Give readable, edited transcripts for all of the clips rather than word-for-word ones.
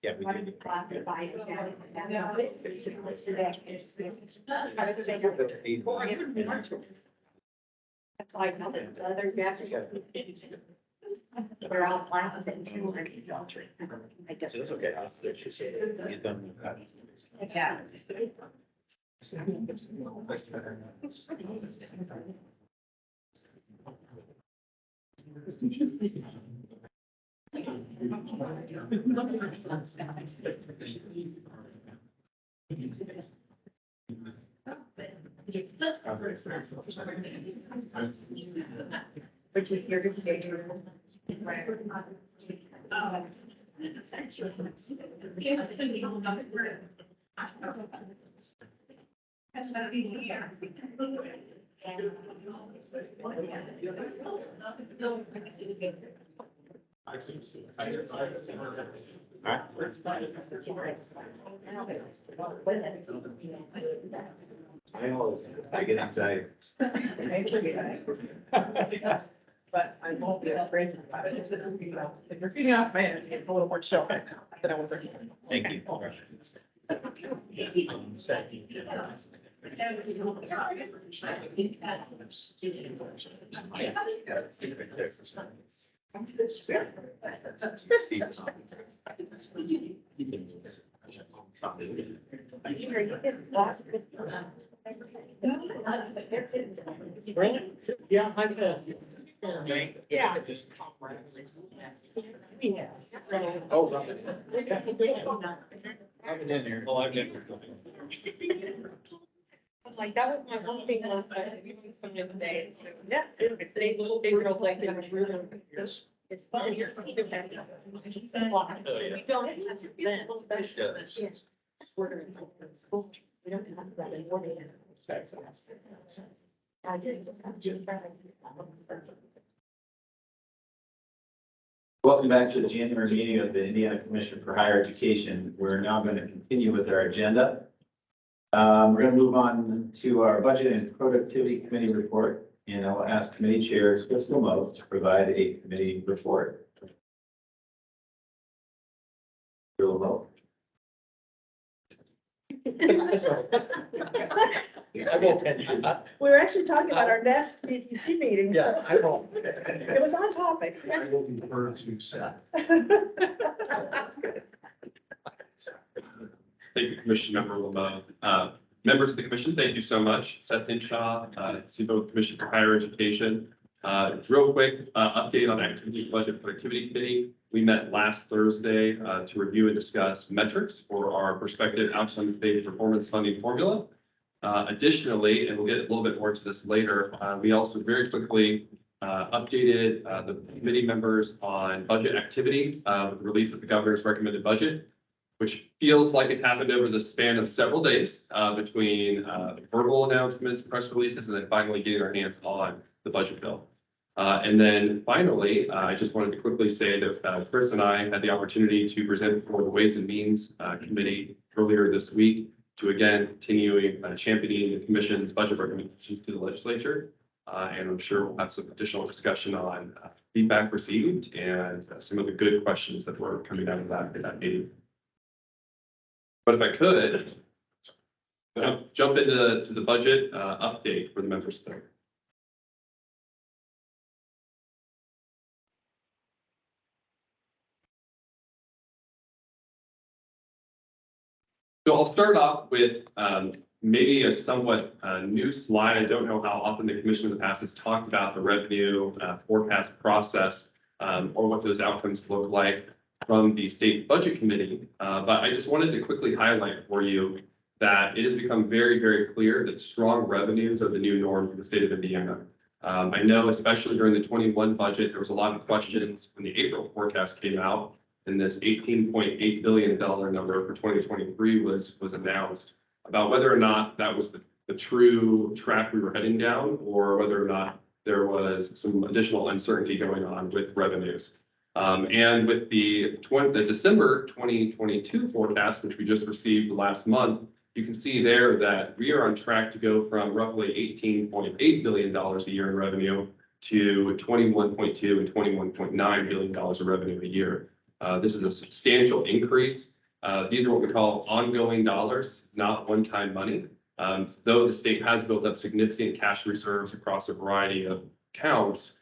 Yeah, we wanted to did. classify it down. That's why I called it the other gas. We're all plans and two. I guess. So it's okay. I'll switch. Get done with that. Yeah. Which is your. I get anxiety. But I won't be afraid about it. If you're feeding off my energy, it's a little more chill right now than I was. Thank you. Yeah, I'm good. Yeah. Oh, I've been in here. Oh, I've never. Like, that was my one thing last night, today, it's like, yeah, it's a little favorite, like, it's fun. We don't have to be then, especially. We don't have that in one. I did just have to. Welcome back to the January meeting of the Indiana Commission for Higher Education. We're now going to continue with our agenda. We're going to move on to our Budget and Productivity Committee report, and I will ask Committee Chair Crystal Moe to provide a committee report. Crystal Moe. I won't mention that. We were actually talking about our next PTC meeting. Yes, so I won't. It was on topic. I will defer to Seth. Thank you, Commissioner Member Lamone. Members of the commission, thank you so much. Seth Hinshaw, CBO Commission for Higher Education. Real quick update on Activity Budget Productivity Committee. We met last Thursday to review and discuss metrics for our prospective outcomes-based performance funding formula. Additionally, and we'll get a little bit more to this later, we also very quickly updated the committee members on budget activity with the release of the governor's recommended budget, which feels like it happened over the span of several days between verbal announcements, press releases, and then finally getting our hands on the budget bill. And then finally, I just wanted to quickly say that Chris and I had the opportunity to present for the Ways and Means Committee earlier this week to again continuing championing the commission's budget recommendations to the legislature. And I'm sure we'll have some additional discussion on feedback received and some of the good questions that were coming out of that meeting. But if I could, jump into the budget update for the members there. So I'll start off with maybe a somewhat new slide. I don't know how often the commission in the past has talked about the revenue forecast process or what those outcomes look like from the state budget committee. But I just wanted to quickly highlight for you that it has become very, very clear that strong revenues are the new norm for the state of Indiana. I know, especially during the 21 budget, there was a lot of questions when the April forecast came out and this $18.8 billion number for 2023 was announced about whether or not that was the true track we were heading down or whether or not there was some additional uncertainty going on with revenues. And with the December 2022 forecast, which we just received last month, you can see there that we are on track to go from roughly $18.8 billion a year in revenue to $21.2 and $21.9 billion of revenue a year. This is a substantial increase. These are what we call ongoing dollars, not one-time money. Though the state has built up significant cash reserves across a variety of accounts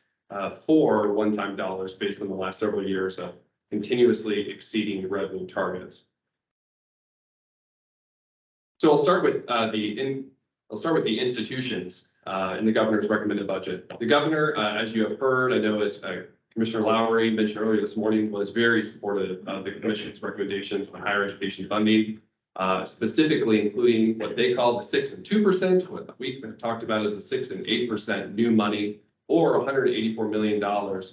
for one-time dollars based on the last several years of continuously exceeding revenue targets. So I'll start with the institutions in the governor's recommended budget. The governor, as you have heard, I know as Commissioner Lowry mentioned earlier this morning, was very supportive of the commission's recommendations on higher education funding, specifically including what they call the 6% and 2%, what we have talked about as the 6% and 8% new money, or $184 million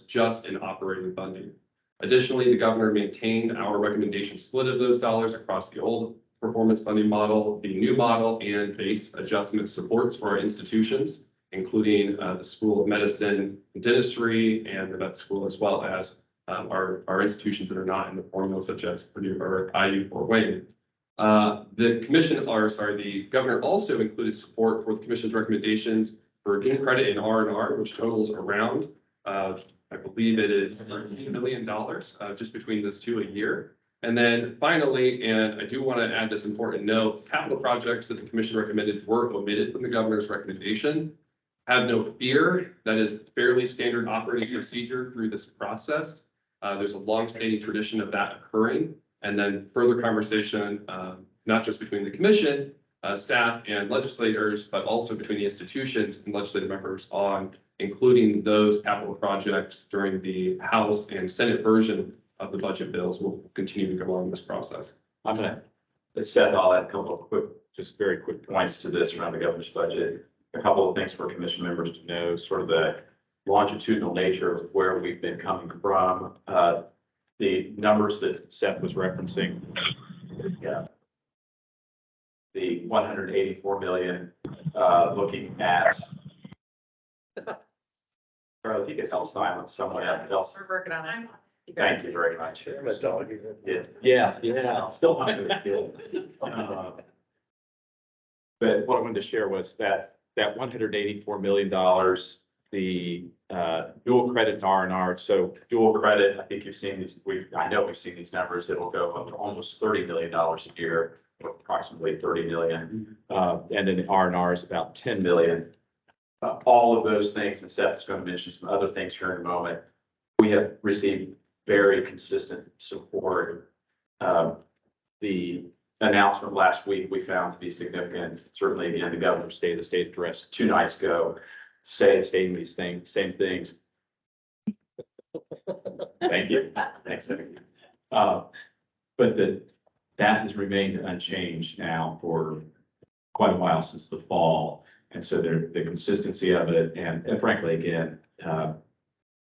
just in operating funding. Additionally, the governor maintained our recommendation split of those dollars across the old performance funding model, the new model, and base adjustment supports for our institutions, including the School of Medicine and Dentistry and the Vet School, as well as our institutions that are not in the formula, such as Purdue or IU Fort Wayne. The governor also included support for the commission's recommendations for dual credit in R&R, which totals around, I believe it is $13 million just between those two a year. And then finally, and I do want to add this important note, capital projects that the commission recommended were omitted from the governor's recommendation. Have no fear, that is fairly standard operating procedure through this process. There's a long-standing tradition of that occurring. And then further conversation, not just between the commission, staff and legislators, but also between the institutions and legislative members on including those capital projects during the House and Senate version of the budget bills. Will continue to go on this process. I'm gonna, Seth, I'll add a couple of quick, just very quick points to this around the governor's budget. A couple of things for commission members to know, sort of the longitudinal nature of where we've been coming from. The numbers that Seth was referencing, the 184 million, looking at, Charlie, if you could help silence someone else. We're working on it. Thank you very much. Yeah. Still not very good. But what I wanted to share was that $184 million, the dual credit R&R. So dual credit, I think you've seen these. I know we've seen these numbers. It'll go up to almost $30 million a year, or approximately 30 million. And then the R&R is about 10 million. All of those things, and Seth is going to mention some other things here in a moment. We have received very consistent support. The announcement last week we found to be significant. Certainly, again, the governor's State of the State address 2 nights ago, stating these things, same things. Thank you. Thanks. But that has remained unchanged now for quite a while, since the fall. And so the consistency of it, and frankly, again,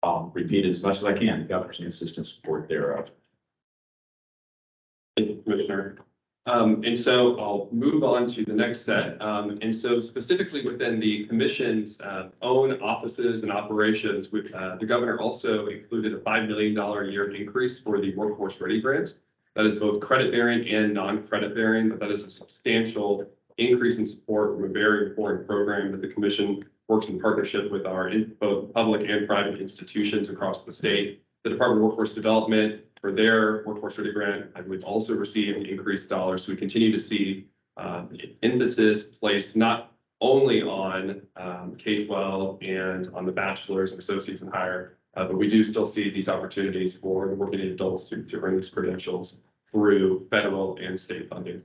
I'll repeat it as much as I can, the governor's consistent support thereof. Thank you, Commissioner. And so I'll move on to the next set. And so specifically within the commission's own offices and operations, the governor also included a $5 million a year increase for the Workforce Ready grant. That is both credit bearing and non-credit bearing, but that is a substantial increase in support from a very important program that the commission works in partnership with our both public and private institutions across the state. The Department of Workforce Development, for their Workforce Ready grant, I believe also received increased dollars. So we continue to see emphasis placed not only on K-12 and on the bachelor's and associates and higher, but we do still see these opportunities for working adults to earn these credentials through federal and state funding.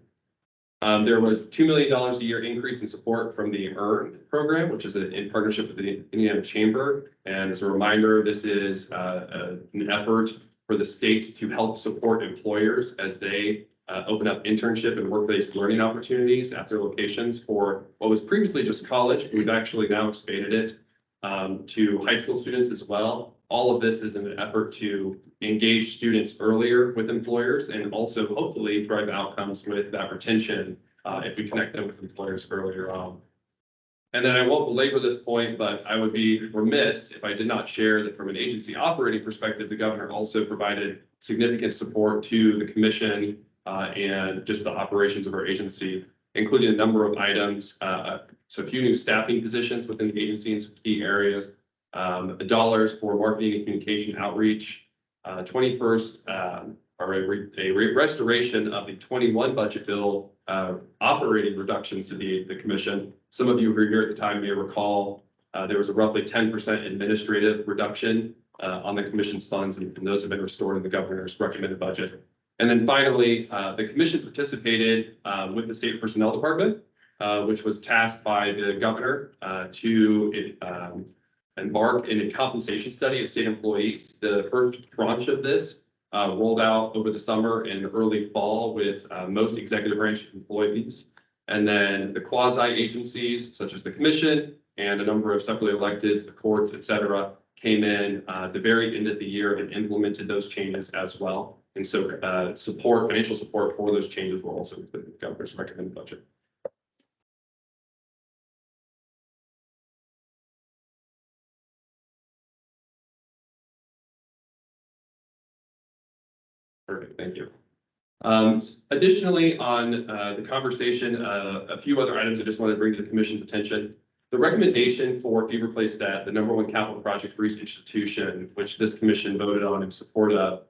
There was $2 million a year increase in support from the EARN program, which is in partnership with the Indiana Chamber. And as a reminder, this is an effort for the state to help support employers as they open up internship and work-based learning opportunities at their locations for what was previously just college. We've actually now expanded it to high school students as well. All of this is in an effort to engage students earlier with employers and also hopefully drive outcomes with that retention if we connect them with employers earlier on. And then I won't belabor this point, but I would be remiss if I did not share that from an agency operating perspective, the governor also provided significant support to the commission and just the operations of our agency, including a number of items, so a few new staffing positions within the agency in some key areas, dollars for marketing and communication outreach, 21st, or a restoration of the 21 budget bill, operating reductions to the commission. Some of you who were here at the time may recall, there was a roughly 10% administrative reduction on the commission's funds, and those have been restored in the governor's recommended budget. And then finally, the commission participated with the state personnel department, which was tasked by the governor to embark in a compensation study of state employees. The first tranche of this rolled out over the summer and early fall with most executive branch employees. And then the quasi agencies such as the commission and a number of separately electeds, the courts, et cetera, came in at the very end of the year and implemented those changes as well. And so financial support for those changes will also include the governor's recommended budget. Perfect, thank you. Additionally, on the conversation, a few other items I just want to bring to the commission's attention. The recommendation for fee replace stat, the #1 capital project for each institution, which this commission voted on in support of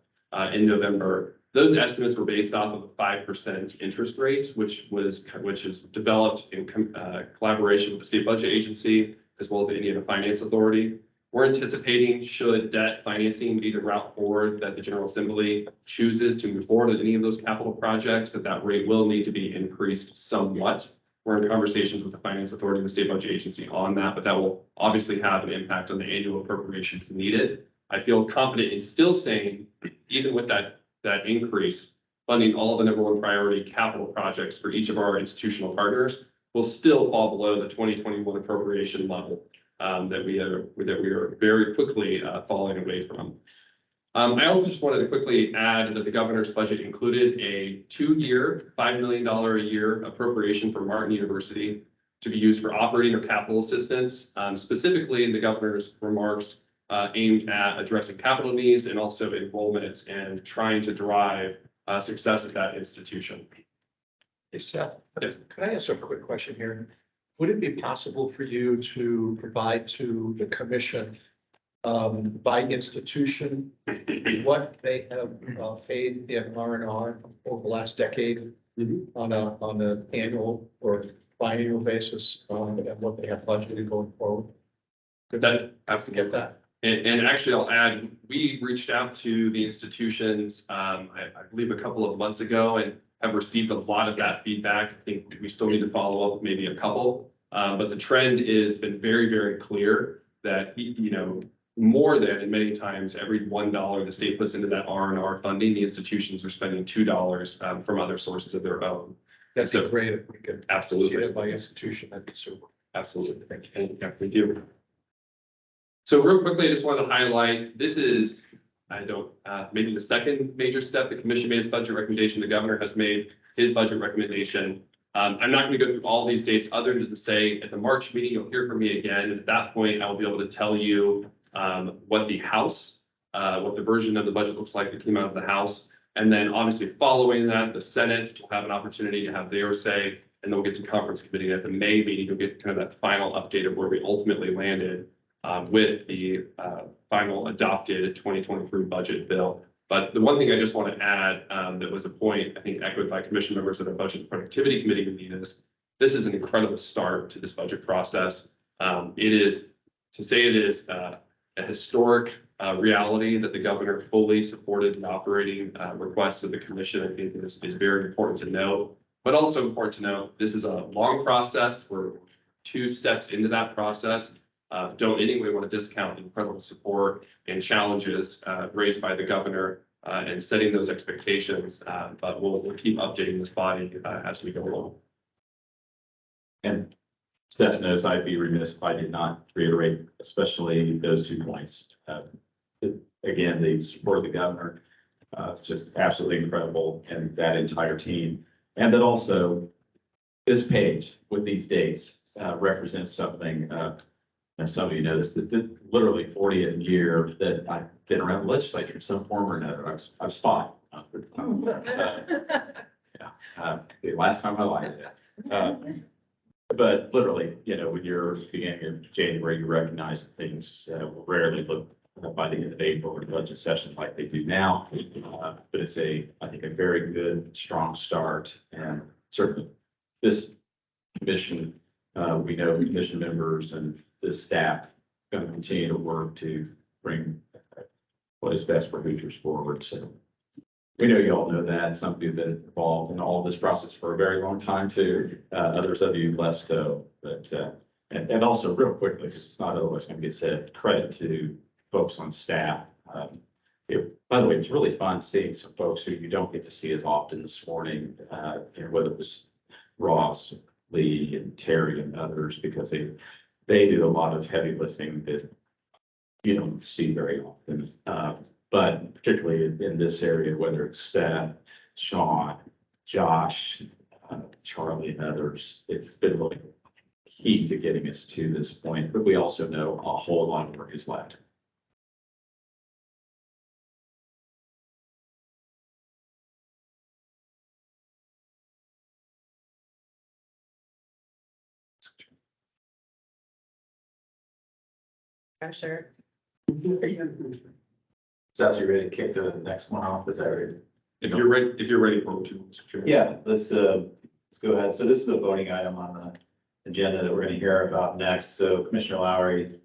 in November, those estimates were based off of a 5% interest rate, which is developed in collaboration with the state budget agency as well as the Indiana Finance Authority. We're anticipating, should debt financing be the route forward that the General Assembly chooses to move forward on any of those capital projects, that rate will need to be increased somewhat. We're in conversations with the Finance Authority and the State Budget Agency on that, but that will obviously have an impact on the annual appropriations needed. I feel confident in still saying, even with that increase, funding all of the #1 priority capital projects for each of our institutional partners will still fall below the 2021 appropriation level that we are very quickly falling away from. I also just wanted to quickly add that the governor's budget included a 2-year, $5 million a year appropriation for Martin University to be used for operating or capital assistance, specifically in the governor's remarks aimed at addressing capital needs and also enrollment and trying to drive success at that institution. Hey, Seth, Yes. could I ask a quick question here? Would it be possible for you to provide to the commission by institution what they have paid in R&R over the last decade on an annual or biannual basis, and what they have budgeted going forward? Could That have to get get that? And actually, I'll add, we reached out to the institutions, I believe a couple of months ago, and have received a lot of that feedback. I think we still need to follow up with maybe a couple, but the trend has been very, very clear that, more than, and many times, every $1 the state puts into that R&R funding, the institutions are spending $2 from other sources of their own. That'd be great if we could. See Absolutely. it by institution, that'd be super. Absolutely. Thank you. Yeah, we do. So real quickly, I just wanted to highlight, this is, maybe the second major step the commission made its budget recommendation. The governor has made his budget recommendation. I'm not going to go through all these dates other than to say at the March meeting, you'll hear from me again. At that point, I will be able to tell you what the House, what the version of the budget looks like that came out of the House. And then obviously following that, the Senate will have an opportunity to have their say, and then we'll get to conference committee at the May meeting. You'll get kind of that final update of where we ultimately landed with the final adopted 2023 budget bill. But the one thing I just want to add that was a point, I think, echoed by commission members at our Budget and Productivity Committee meeting is this is an incredible start to this budget process. It is, to say it is a historic reality that the governor fully supported the operating requests of the commission. I think this is very important to know, but also important to note, this is a long process. We're 2 steps into that process. Don't in any way want to discount the incredible support and challenges raised by the governor and setting those expectations, but we'll keep updating this body as we go along. And Steph knows I'd be remiss if I did not reiterate, especially those 2 points. Again, the support of the governor is just absolutely incredible, and that entire team. And that also, this page with these dates represents something, and some of you know this, that literally 40th year that I've been around the legislature in some form or another. I've fought. The last time I liked it. But literally, when you're beginning of January, you recognize that things will rarely look by the end of April or budget session like they do now. But it's I think a very good, strong start. And certainly this commission, we know the commission members and the staff going to continue to work to bring what is best for Hoosiers forward. So we know you all know that. Some of you have been involved in all of this process for a very long time too. Others of you less so, but, and also real quickly, because it's not always going to get said, credit to folks on staff. By the way, it's really fun seeing some folks who you don't get to see as often this morning, whether it was Ross, Lee, and Terry and others, because they do a lot of heavy lifting that you don't see very often. But particularly in this area, whether it's Steph, Sean, Josh, Charlie, and others, it's been really key to getting us to this point. But we also know a whole lot of work is left. Sure. Seth, you ready to kick the next one off? Is that right? If you're ready for it, Mr. Chair. Yeah, let's go ahead. So this is the voting item on the agenda that we're going to hear about next. So Commissioner Lowry,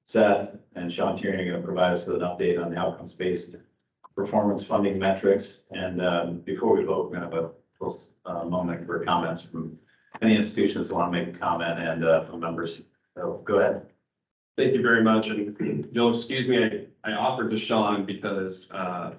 Seth, and Sean Tierney are going to provide us with an update on the outcomes-based performance funding metrics. And before we vote, we're going to have a little moment for comments from any institutions that want to make a comment and from members. So go ahead. Thank you very much, and you'll excuse me, I offered to Sean because of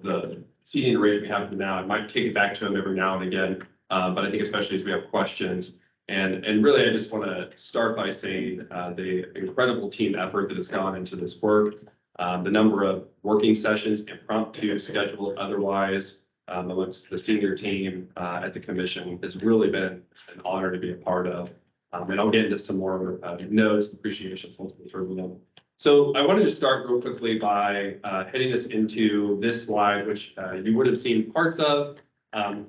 the seating arrangement we have for now. I might kick it back to him every now and again, but I think especially as we have questions. And really, I just want to start by saying the incredible team effort that has gone into this work, the number of working sessions, impromptu, scheduled otherwise, amongst the senior team at the commission has really been an honor to be a part of. And I'll get into some more notes and appreciations once we turn them. So I wanted to start real quickly by heading us into this slide, which you would have seen parts of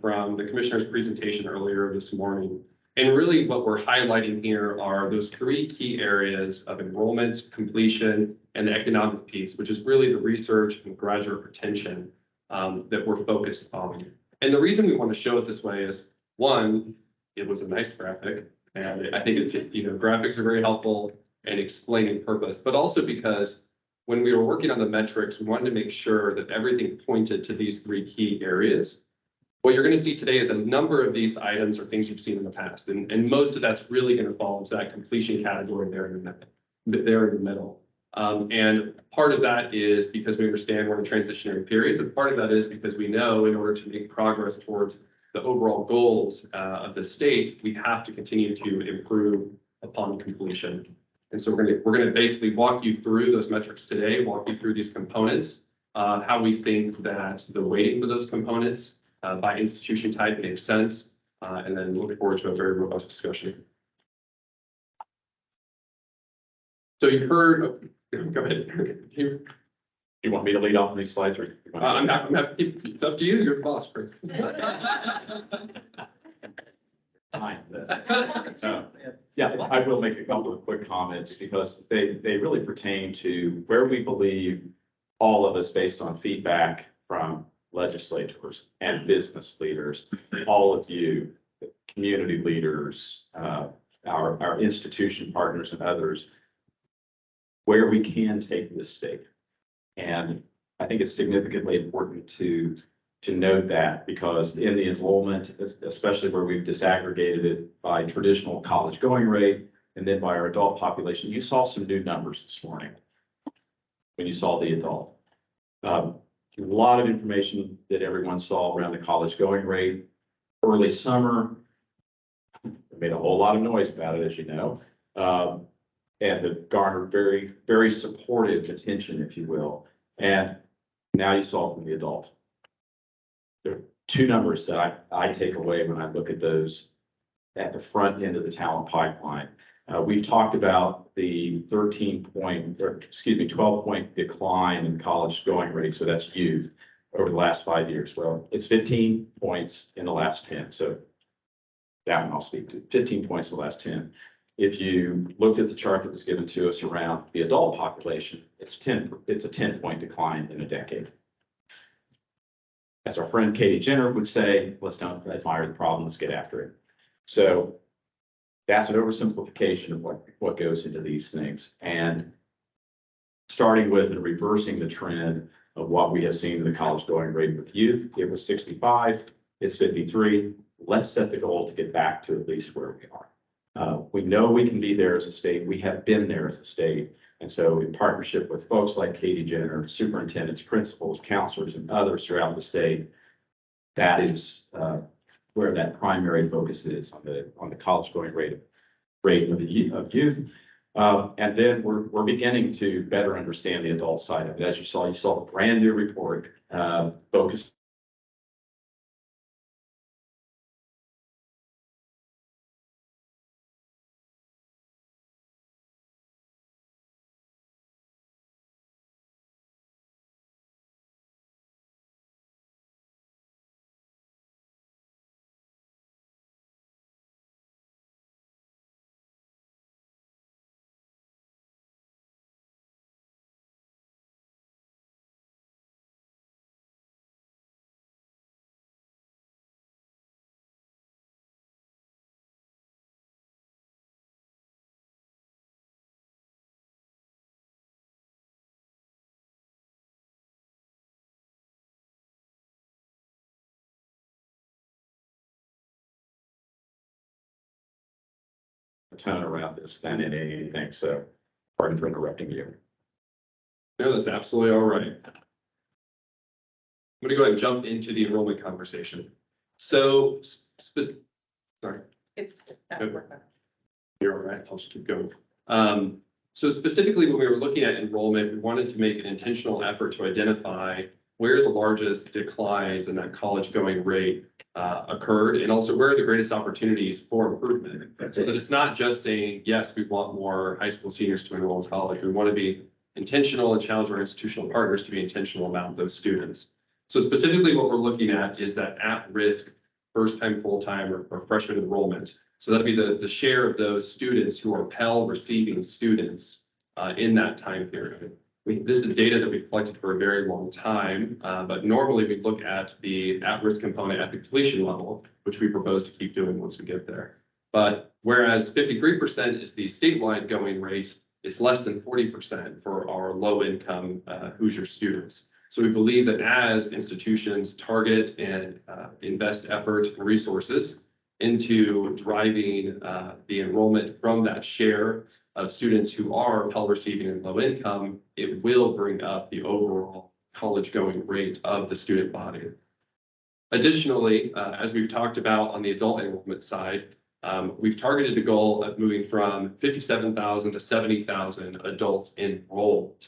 from the commissioner's presentation earlier this morning. And really what we're highlighting here are those three key areas of enrollment, completion, and the economic piece, which is really the research and graduate retention that we're focused on. And the reason we want to show it this way is, one, it was a nice graphic. And I think it's, graphics are very helpful in explaining purpose, but also because when we were working on the metrics, we wanted to make sure that everything pointed to these three key areas. What you're going to see today is a number of these items are things you've seen in the past, and most of that's really going to fall into that completion category there in the middle. And part of that is because we understand we're in a transitionary period, but part of that is because we know in order to make progress towards the overall goals of the state, we have to continue to improve upon completion. And so we're going to basically walk you through those metrics today, walk you through these components, how we think that the weighting for those components by institution type makes sense, and then look forward to a very robust discussion. So you heard, go ahead. You want me to lead off on these slides or? I'm happy, it's up to you, you're the boss, Chris. Fine. So, yeah, I will make a couple of quick comments because they really pertain to where we believe all of us, based on feedback from legislators and business leaders, all of you, community leaders, our institution partners and others, where we can take this state. And I think it's significantly important to note that because in the enrollment, especially where we've disaggregated it by traditional college going rate and then by our adult population, you saw some new numbers this morning when you saw the adult. A lot of information that everyone saw around the college going rate. Early summer, we made a whole lot of noise about it, as you know, and it garnered very, very supportive attention, if you will. And now you saw it from the adult. There are two numbers that I take away when I look at those at the front end of the talent pipeline. We've talked about the 12-point decline in college going rate. So that's youth over the last 5 years. Well, it's 15 points in the last 10. So that one I'll speak to 15 points in the last 10. if you looked at the chart that was given to us around the adult population, it's a 10-point decline in a decade. As our friend Katie Jenner would say, let's don't admire the problem, let's get after it. So that's an oversimplification of what goes into these things. And starting with and reversing the trend of what we have seen in the college going rate with youth, it was 65, it's 53. Let's set the goal to get back to at least where we are. We know we can be there as a state. We have been there as a state. And so in partnership with folks like Katie Jenner, superintendents, principals, counselors, and others throughout the state, that is where that primary focus is on the college going rate of youth. And then we're beginning to better understand the adult side of it. As you saw a brand new report focused a ton around this than in anything. So pardon for interrupting you. No, that's absolutely all right. I'm gonna go ahead and jump into the enrollment conversation. So, sorry. It's. You're all right, I'll just keep going. So specifically, when we were looking at enrollment, we wanted to make an intentional effort to identify where the largest declines in that college going rate occurred, and also where are the greatest opportunities for improvement. So that it's not just saying, yes, we want more high school seniors to enroll in college. We want to be intentional and challenge our institutional partners to be intentional about those students. So specifically what we're looking at is that at-risk first-time, full-time, or freshman enrollment. So that'd be the share of those students who are Pell receiving students in that time period. This is data that we've collected for a very long time, but normally we look at the at-risk component at the completion level, which we propose to keep doing once we get there. But whereas 53% is the statewide going rate, it's less than 40% for our low-income Hoosier students. So we believe that as institutions target and invest effort and resources into driving the enrollment from that share of students who are Pell receiving and low income, it will bring up the overall college going rate of the student body. Additionally, as we've talked about on the adult enrollment side, we've targeted a goal of moving from 57,000 to 70,000 adults enrolled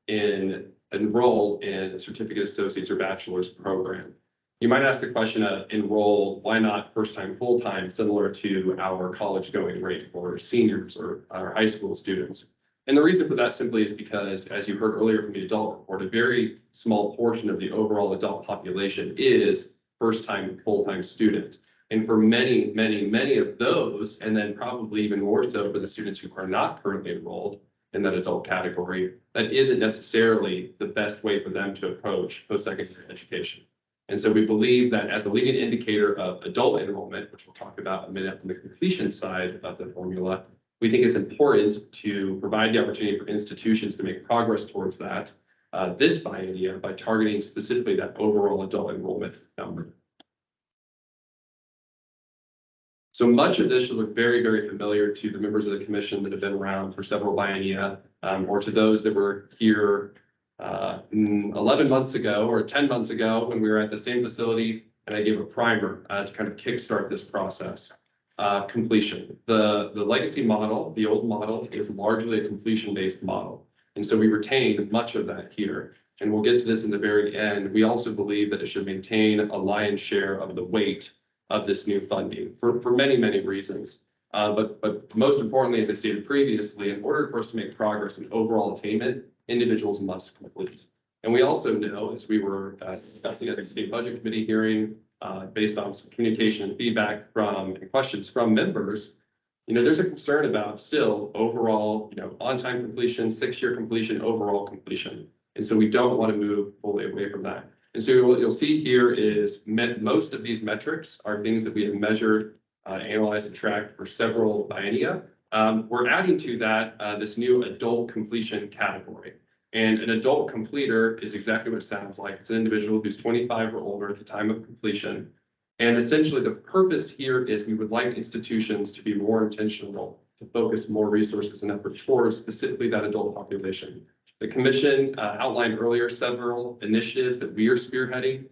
in a certificate associates or bachelor's program. You might ask the question of enroll, why not first time, full time, similar to our college going rate for seniors or our high school students. And the reason for that simply is because, as you heard earlier from the adult report, a very small portion of the overall adult population is first time, full time student. And for many, many, many of those, and then probably even more so for the students who are not currently enrolled in that adult category, that isn't necessarily the best way for them to approach post-secondary education. And so we believe that as a leading indicator of adult enrollment, which we'll talk about in a minute on the completion side of the formula, we think it's important to provide the opportunity for institutions to make progress towards that this biennium by targeting specifically that overall adult enrollment number. So much of this should look very, very familiar to the members of the commission that have been around for several biennia, or to those that were here 11 months ago or 10 months ago when we were at the same facility and I gave a primer to kind of kickstart this process. Completion. The legacy model, the old model, is largely a completion-based model. And so we retained much of that here. And we'll get to this in the very end. We also believe that it should maintain a lion's share of the weight of this new funding for many, many reasons. But most importantly, as I stated previously, in order for us to make progress in overall attainment, individuals must complete. And we also know, as we were discussing at the state budget committee hearing, based on some communication and feedback from and questions from members, there's a concern about still overall, on-time completion, 6-year completion, overall completion. And so we don't want to move fully away from that. And so what you'll see here is most of these metrics are things that we have measured, analyzed, and tracked for several biennia. We're adding to that this new adult completion category. And an adult completer is exactly what it sounds like. It's an individual who's 25 or older at the time of completion. And essentially the purpose here is we would like institutions to be more intentional, to focus more resources and effort towards specifically that adult population. The commission outlined earlier several initiatives that we are spearheading,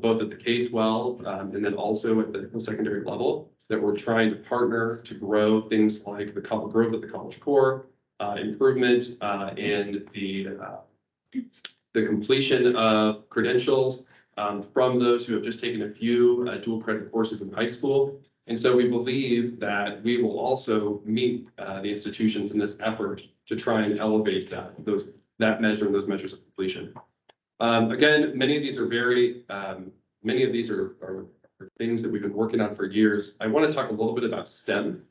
both at the K-12 and then also at the post-secondary level, that we're trying to partner to grow things like the growth of the College Core, improvement in the completion of credentials from those who have just taken a few dual credit courses in high school. And so we believe that we will also meet the institutions in this effort to try and elevate those measures of completion. Again, many of these are things that we've been working on for years. I want to talk a little bit about STEM,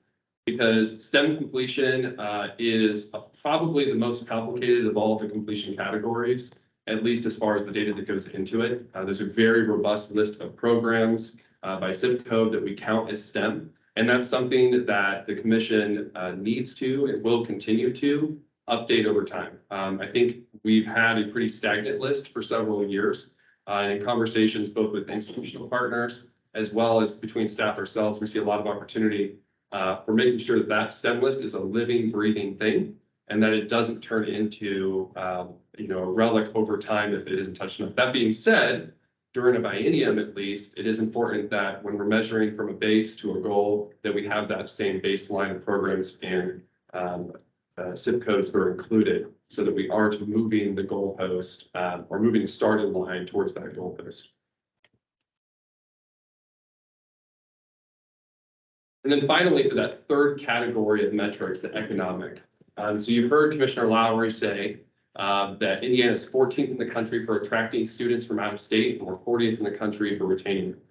because STEM completion is probably the most complicated of all the completion categories, at least as far as the data that goes into it. There's a very robust list of programs by zip code that we count as STEM. And that's something that the commission needs to and will continue to update over time. I think we've had a pretty stagnant list for several years. In conversations both with institutional partners as well as between staff ourselves, we see a lot of opportunity for making sure that that STEM list is a living, breathing thing, and that it doesn't turn into a relic over time if it isn't touched enough. That being said, during a biennium at least, it is important that when we're measuring from a base to a goal, that we have that same baseline of programs and zip codes that are included, so that we aren't moving the goalpost or moving the starting line towards that goalpost. And then finally, for that third category of metrics, the economic. So you heard Commissioner Lowry say that Indiana is 14th in the country for attracting students from out of state, and we're 40th in the country for retaining them.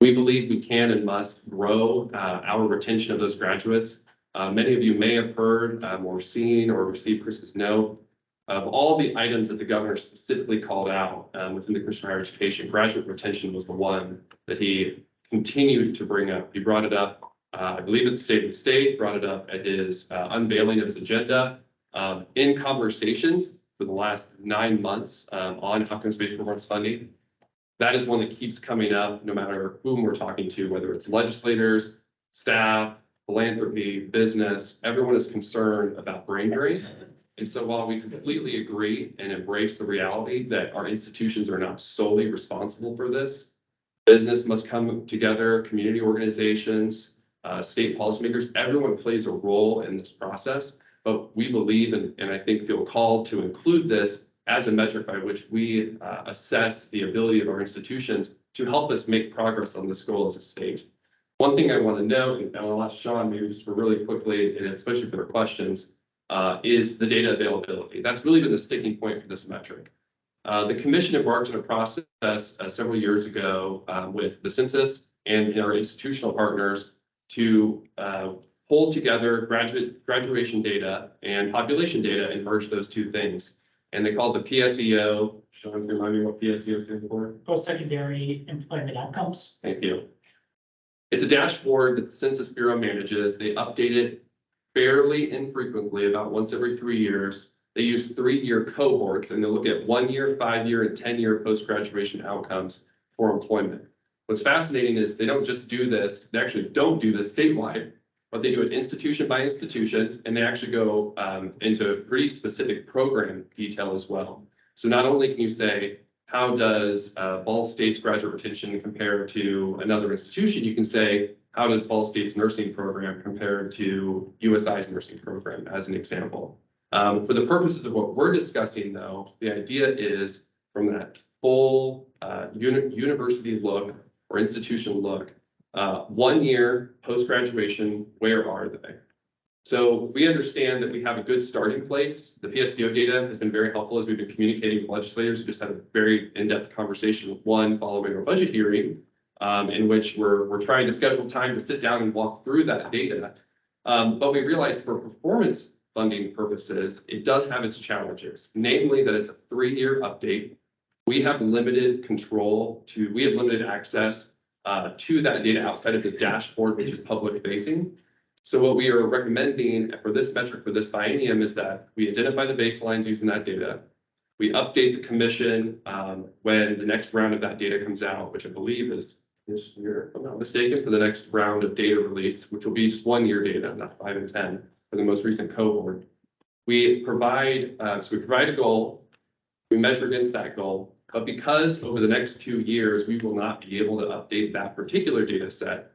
We believe we can and must grow our retention of those graduates. Many of you may have heard or seen or received Chris's note of all the items that the governor specifically called out within the Christian higher education. Graduate retention was the one that he continued to bring up. He brought it up, I believe, at the State of the State, brought it up at his unveiling of his agenda in conversations for the last 9 months on outcomes-based performance funding. That is one that keeps coming up no matter whom we're talking to, whether it's legislators, staff, philanthropy, business. Everyone is concerned about brain drain. And so while we completely agree and embrace the reality that our institutions are not solely responsible for this, business must come together, community organizations, state policymakers, everyone plays a role in this process. But we believe and I think feel called to include this as a metric by which we assess the ability of our institutions to help us make progress on this goal as a state. One thing I want to note, and I'll ask Sean maybe just for really quickly, and especially for the questions, is the data availability. That's really been the sticking point for this metric. The commission embarked on a process several years ago with the census and our institutional partners to pull together graduation data and population data and merge those two things. And they called the PSEO. Sean, can you remind me what PSEO stands for? Post-secondary employment outcomes. Thank you. It's a dashboard that the Census Bureau manages. They update it fairly infrequently, about once every 3 years. They use 3-year cohorts, and they look at 1-year, 5-year, and 10-year post-graduation outcomes for employment. What's fascinating is they don't just do this, they actually don't do this statewide, but they do it institution by institution, and they actually go into pretty specific program detail as well. So not only can you say, how does Ball State's graduate retention compare to another institution, you can say, how does Ball State's nursing program compare to USI's nursing program, as an example. For the purposes of what we're discussing, though, the idea is from that full university look or institution look, 1 year post-graduation, where are they? So we understand that we have a good starting place. The PSEO data has been very helpful as we've been communicating with legislators. We just had a very in-depth conversation with one following our budget hearing, in which we're trying to schedule time to sit down and walk through that data. But we realized for performance funding purposes, it does have its challenges, namely that it's a 3-year update. We have limited access to that data outside of the dashboard, which is public facing. So what we are recommending for this metric for this biennium is that we identify the baselines using that data. We update the commission when the next round of that data comes out, which I believe is this year, if I'm not mistaken, for the next round of data release, which will be just 1-year data, not 5 and 10, for the most recent cohort. We provide a goal, we measure against that goal, but because over the next 2 years, we will not be able to update that particular data set,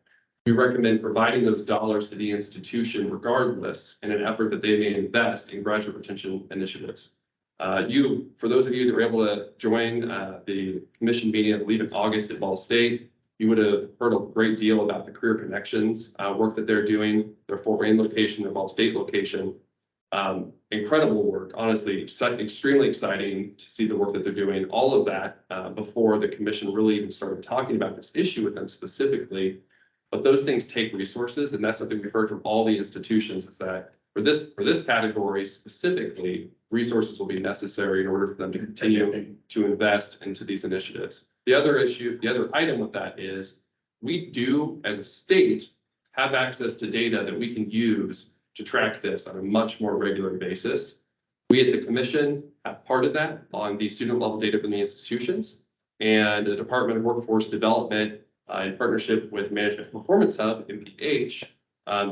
we recommend providing those dollars to the institution regardless in an effort that they may invest in graduate retention initiatives. For those of you that were able to join the commission meeting, I believe in August at Ball State, you would have heard a great deal about the Career Connections work that they're doing, their Fort Wayne location, their Ball State location. Incredible work, honestly, extremely exciting to see the work that they're doing. All of that before the commission really even started talking about this issue with them specifically. But those things take resources, and that's something we've heard from all the institutions is that for this category specifically, resources will be necessary in order for them to continue to invest into these initiatives. The other item with that is we do, as a state, have access to data that we can use to track this on a much more regular basis. We at the commission have part of that on the student level data from the institutions, and the Department of Workforce Development in partnership with Management Performance Hub, MPH,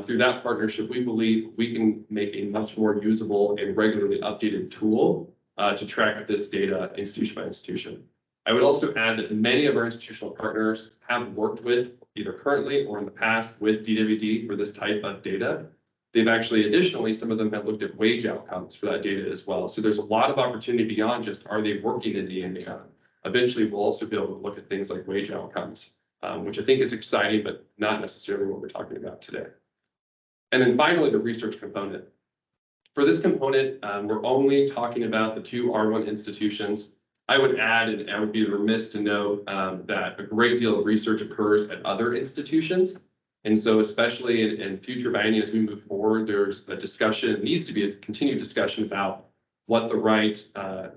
through that partnership, we believe we can make a much more usable and regularly updated tool to track this data institution by institution. I would also add that many of our institutional partners have worked with, either currently or in the past, with DWD for this type of data. They've actually, additionally, some of them have looked at wage outcomes for that data as well. So there's a lot of opportunity beyond just, are they working in the Indiana? Eventually, we'll also be able to look at things like wage outcomes, which I think is exciting, but not necessarily what we're talking about today. And then finally, the research component. For this component, we're only talking about the 2 R1 institutions. I would add, and I would be remiss to note that a great deal of research occurs at other institutions. And so especially in future bienniums as we move forward, there's a discussion, needs to be a continued discussion about what the right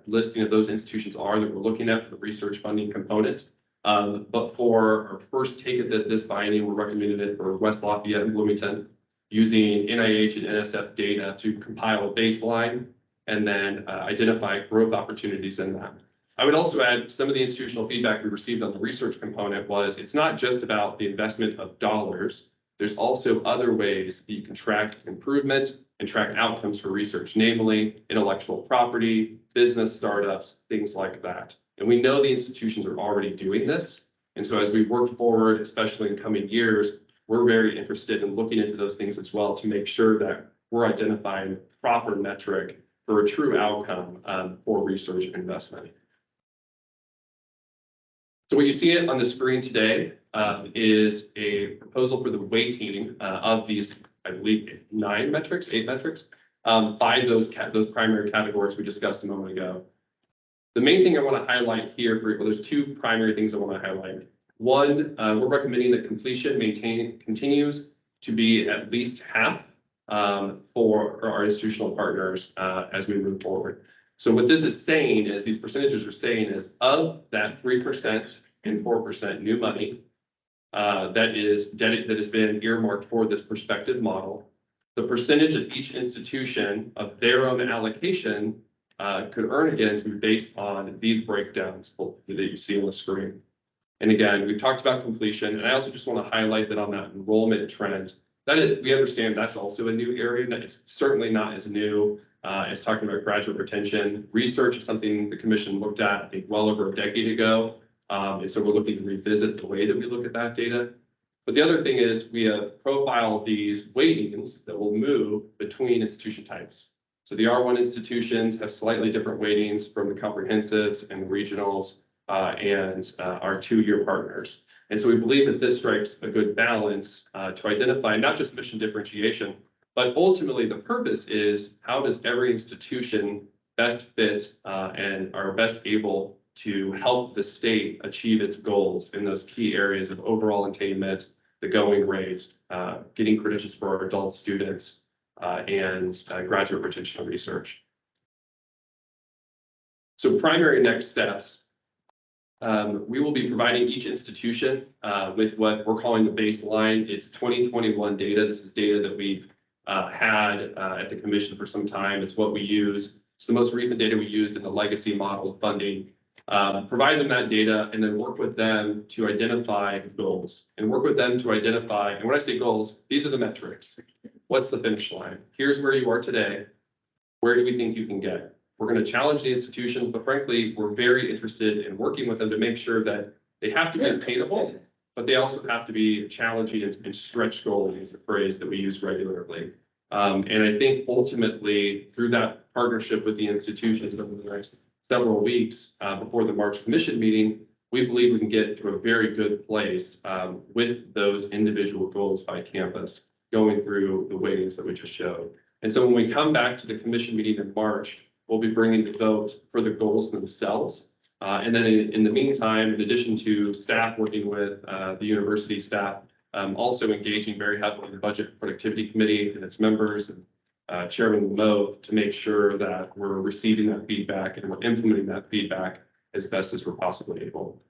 listing of those institutions are that we're looking at for the research funding component. But for our first take at this biennium, we're recommending it for West Lafayette and Bloomington, using NIH and NSF data to compile a baseline and then identify growth opportunities in that. I would also add some of the institutional feedback we received on the research component was it's not just about the investment of dollars. There's also other ways that you can track improvement and track outcomes for research, namely intellectual property, business startups, things like that. And we know the institutions are already doing this. And so as we work forward, especially in coming years, we're very interested in looking into those things as well to make sure that we're identifying proper metric for a true outcome for research investment. So what you see on the screen today is a proposal for the weighting of these, I believe, 8 metrics by those primary categories we discussed a moment ago. The main thing I want to highlight here, there's 2 primary things I want to highlight. One, we're recommending that completion continues to be at least half for our institutional partners as we move forward. So what this is saying is these percentages are saying is of that 3% and 4% new money that has been earmarked for this prospective model, the percentage of each institution of their own allocation could earn against be based on these breakdowns that you see on the screen. And again, we've talked about completion, and I also just want to highlight that on that enrollment trend, we understand that's also a new area, and it's certainly not as new as talking about graduate retention. Research is something the commission looked at, I think, well over a decade ago. And so we're looking to revisit the way that we look at that data. But the other thing is we have profiled these weightings that will move between institution types. So the R1 institutions have slightly different weightings from the comprehensives and the regionals and our 2-year partners. And so we believe that this strikes a good balance to identify not just mission differentiation, but ultimately the purpose is how does every institution best fit and are best able to help the state achieve its goals in those key areas of overall attainment, the going rate, getting credentials for our adult students, and graduate retention and research. So primary next steps, we will be providing each institution with what we're calling the baseline. It's 2021 data. This is data that we've had at the commission for some time. It's what we use. It's the most recent data we used in the legacy model of funding. Provide them that data and then work with them to identify goals and work with them to identify. And when I say goals, these are the metrics. What's the finish line? Here's where you are today. Where do we think you can get? We're going to challenge the institutions, but frankly, we're very interested in working with them to make sure that they have to be attainable, but they also have to be challenging and stretch goals is the phrase that we use regularly. And I think ultimately through that partnership with the institutions over the next several weeks before the March commission meeting, we believe we can get to a very good place with those individual goals by campus going through the weightings that we just showed. And so when we come back to the commission meeting in March, we'll be bringing the vote for the goals themselves. And then in the meantime, in addition to staff working with the university staff, also engaging very heavily in the Budget Productivity Committee and its members and Chairman Mo to make sure that we're receiving that feedback and we're implementing that feedback as best as we're possibly able.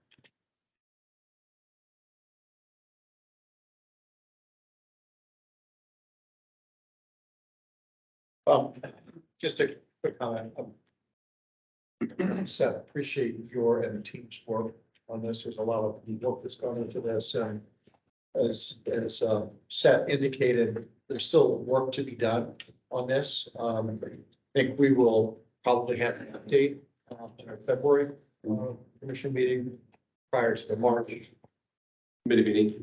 Just a quick comment. Seth, appreciate your and the team's work on this. There's a lot of work that's gone into this. And as Seth indicated, there's still work to be done on this. I think we will probably have an update in our February commission meeting prior to the March Committee meeting.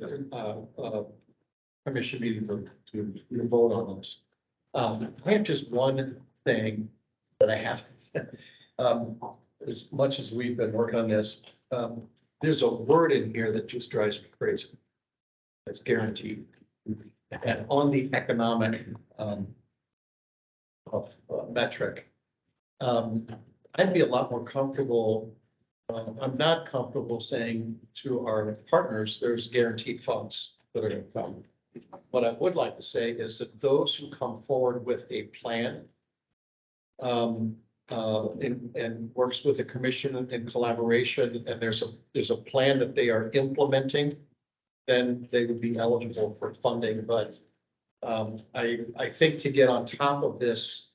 commission meeting to vote on this. I have just one thing that I have. As much as we've been working on this, there's a word in here that just drives me crazy. It's guaranteed. And on the economic metric, I'd be a lot more comfortable. I'm not comfortable saying to our partners, there's guaranteed funds that are going to come. What I would like to say is that those who come forward with a plan and works with the commission in collaboration, and there's a plan that they are implementing, then they would be eligible for funding. But I think to get on top of this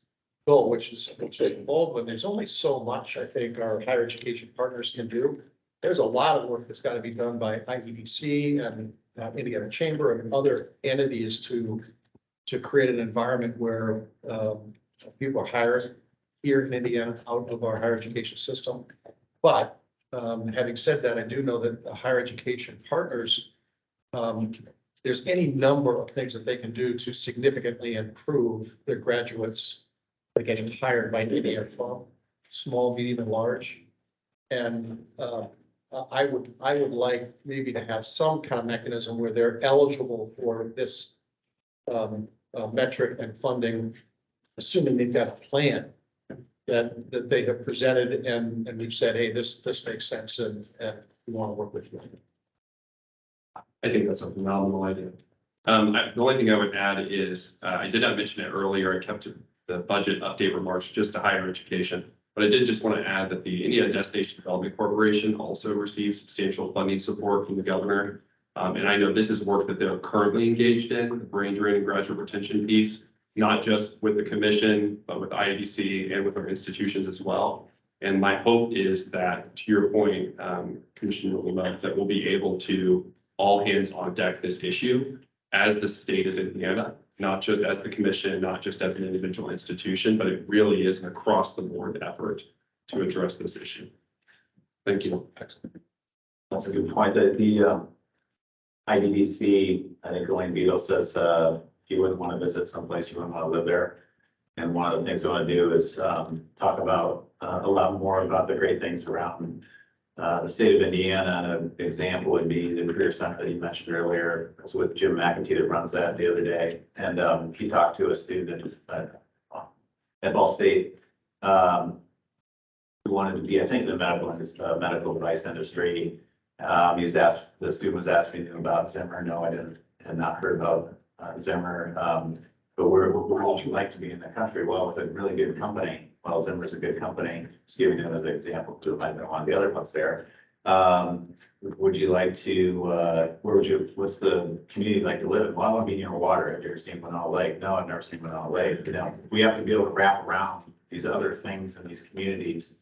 goal, which is involved when there's only so much I think our higher education partners can do. There's a lot of work that's got to be done by IEDC and Indiana Chamber and other entities to create an environment where people are hired here in Indiana out of our higher education system. But having said that, I do know that the higher education partners, there's any number of things that they can do to significantly improve their graduates getting hired by Indiana from small, medium, and large. And I would like maybe to have some kind of mechanism where they're eligible for this metric and funding, assuming they've got a plan that they have presented and we've said, hey, this makes sense and we want to work with you. I think that's a phenomenal idea. The only thing I would add is, I did not mention it earlier, I kept the budget update remarks just to higher education, but I did just want to add that the Indiana Destination Development Corporation also receives substantial funding support from the governor. And I know this is work that they're currently engaged in, the brain drain and graduate retention piece, not just with the commission, but with IEDC and with our institutions as well. And my hope is that, to your point, Commissioner Lima, that we'll be able to all hands on deck this issue as the state of Indiana, not just as the commission, not just as an individual institution, but it really is an across the board effort to address this issue. Thank you. That's a good point. The IDDC, I think Elaine Beadle says, if you wouldn't want to visit someplace, you wouldn't want to live there. And one of the things I want to do is talk about a lot more about the great things around the state of Indiana. And an example would be the Career Center that you mentioned earlier. I was with Jim McEntee that runs that the other day. And he talked to a student at Ball State who wanted to be, I think, in the medical device industry. The student was asking me about Zimmer. No, I didn't, had not heard about Zimmer. But where would you like to be in the country? Well, with a really good company. Well, Zimmer's a good company. Just giving them as an example, because it might have been one of the other ones there. Would you like to, what's the community like to live in? Well, I want to be near water. Have you ever seen Winona Lake? No, I've never seen Winona Lake. You know, we have to be able to wrap around these other things in these communities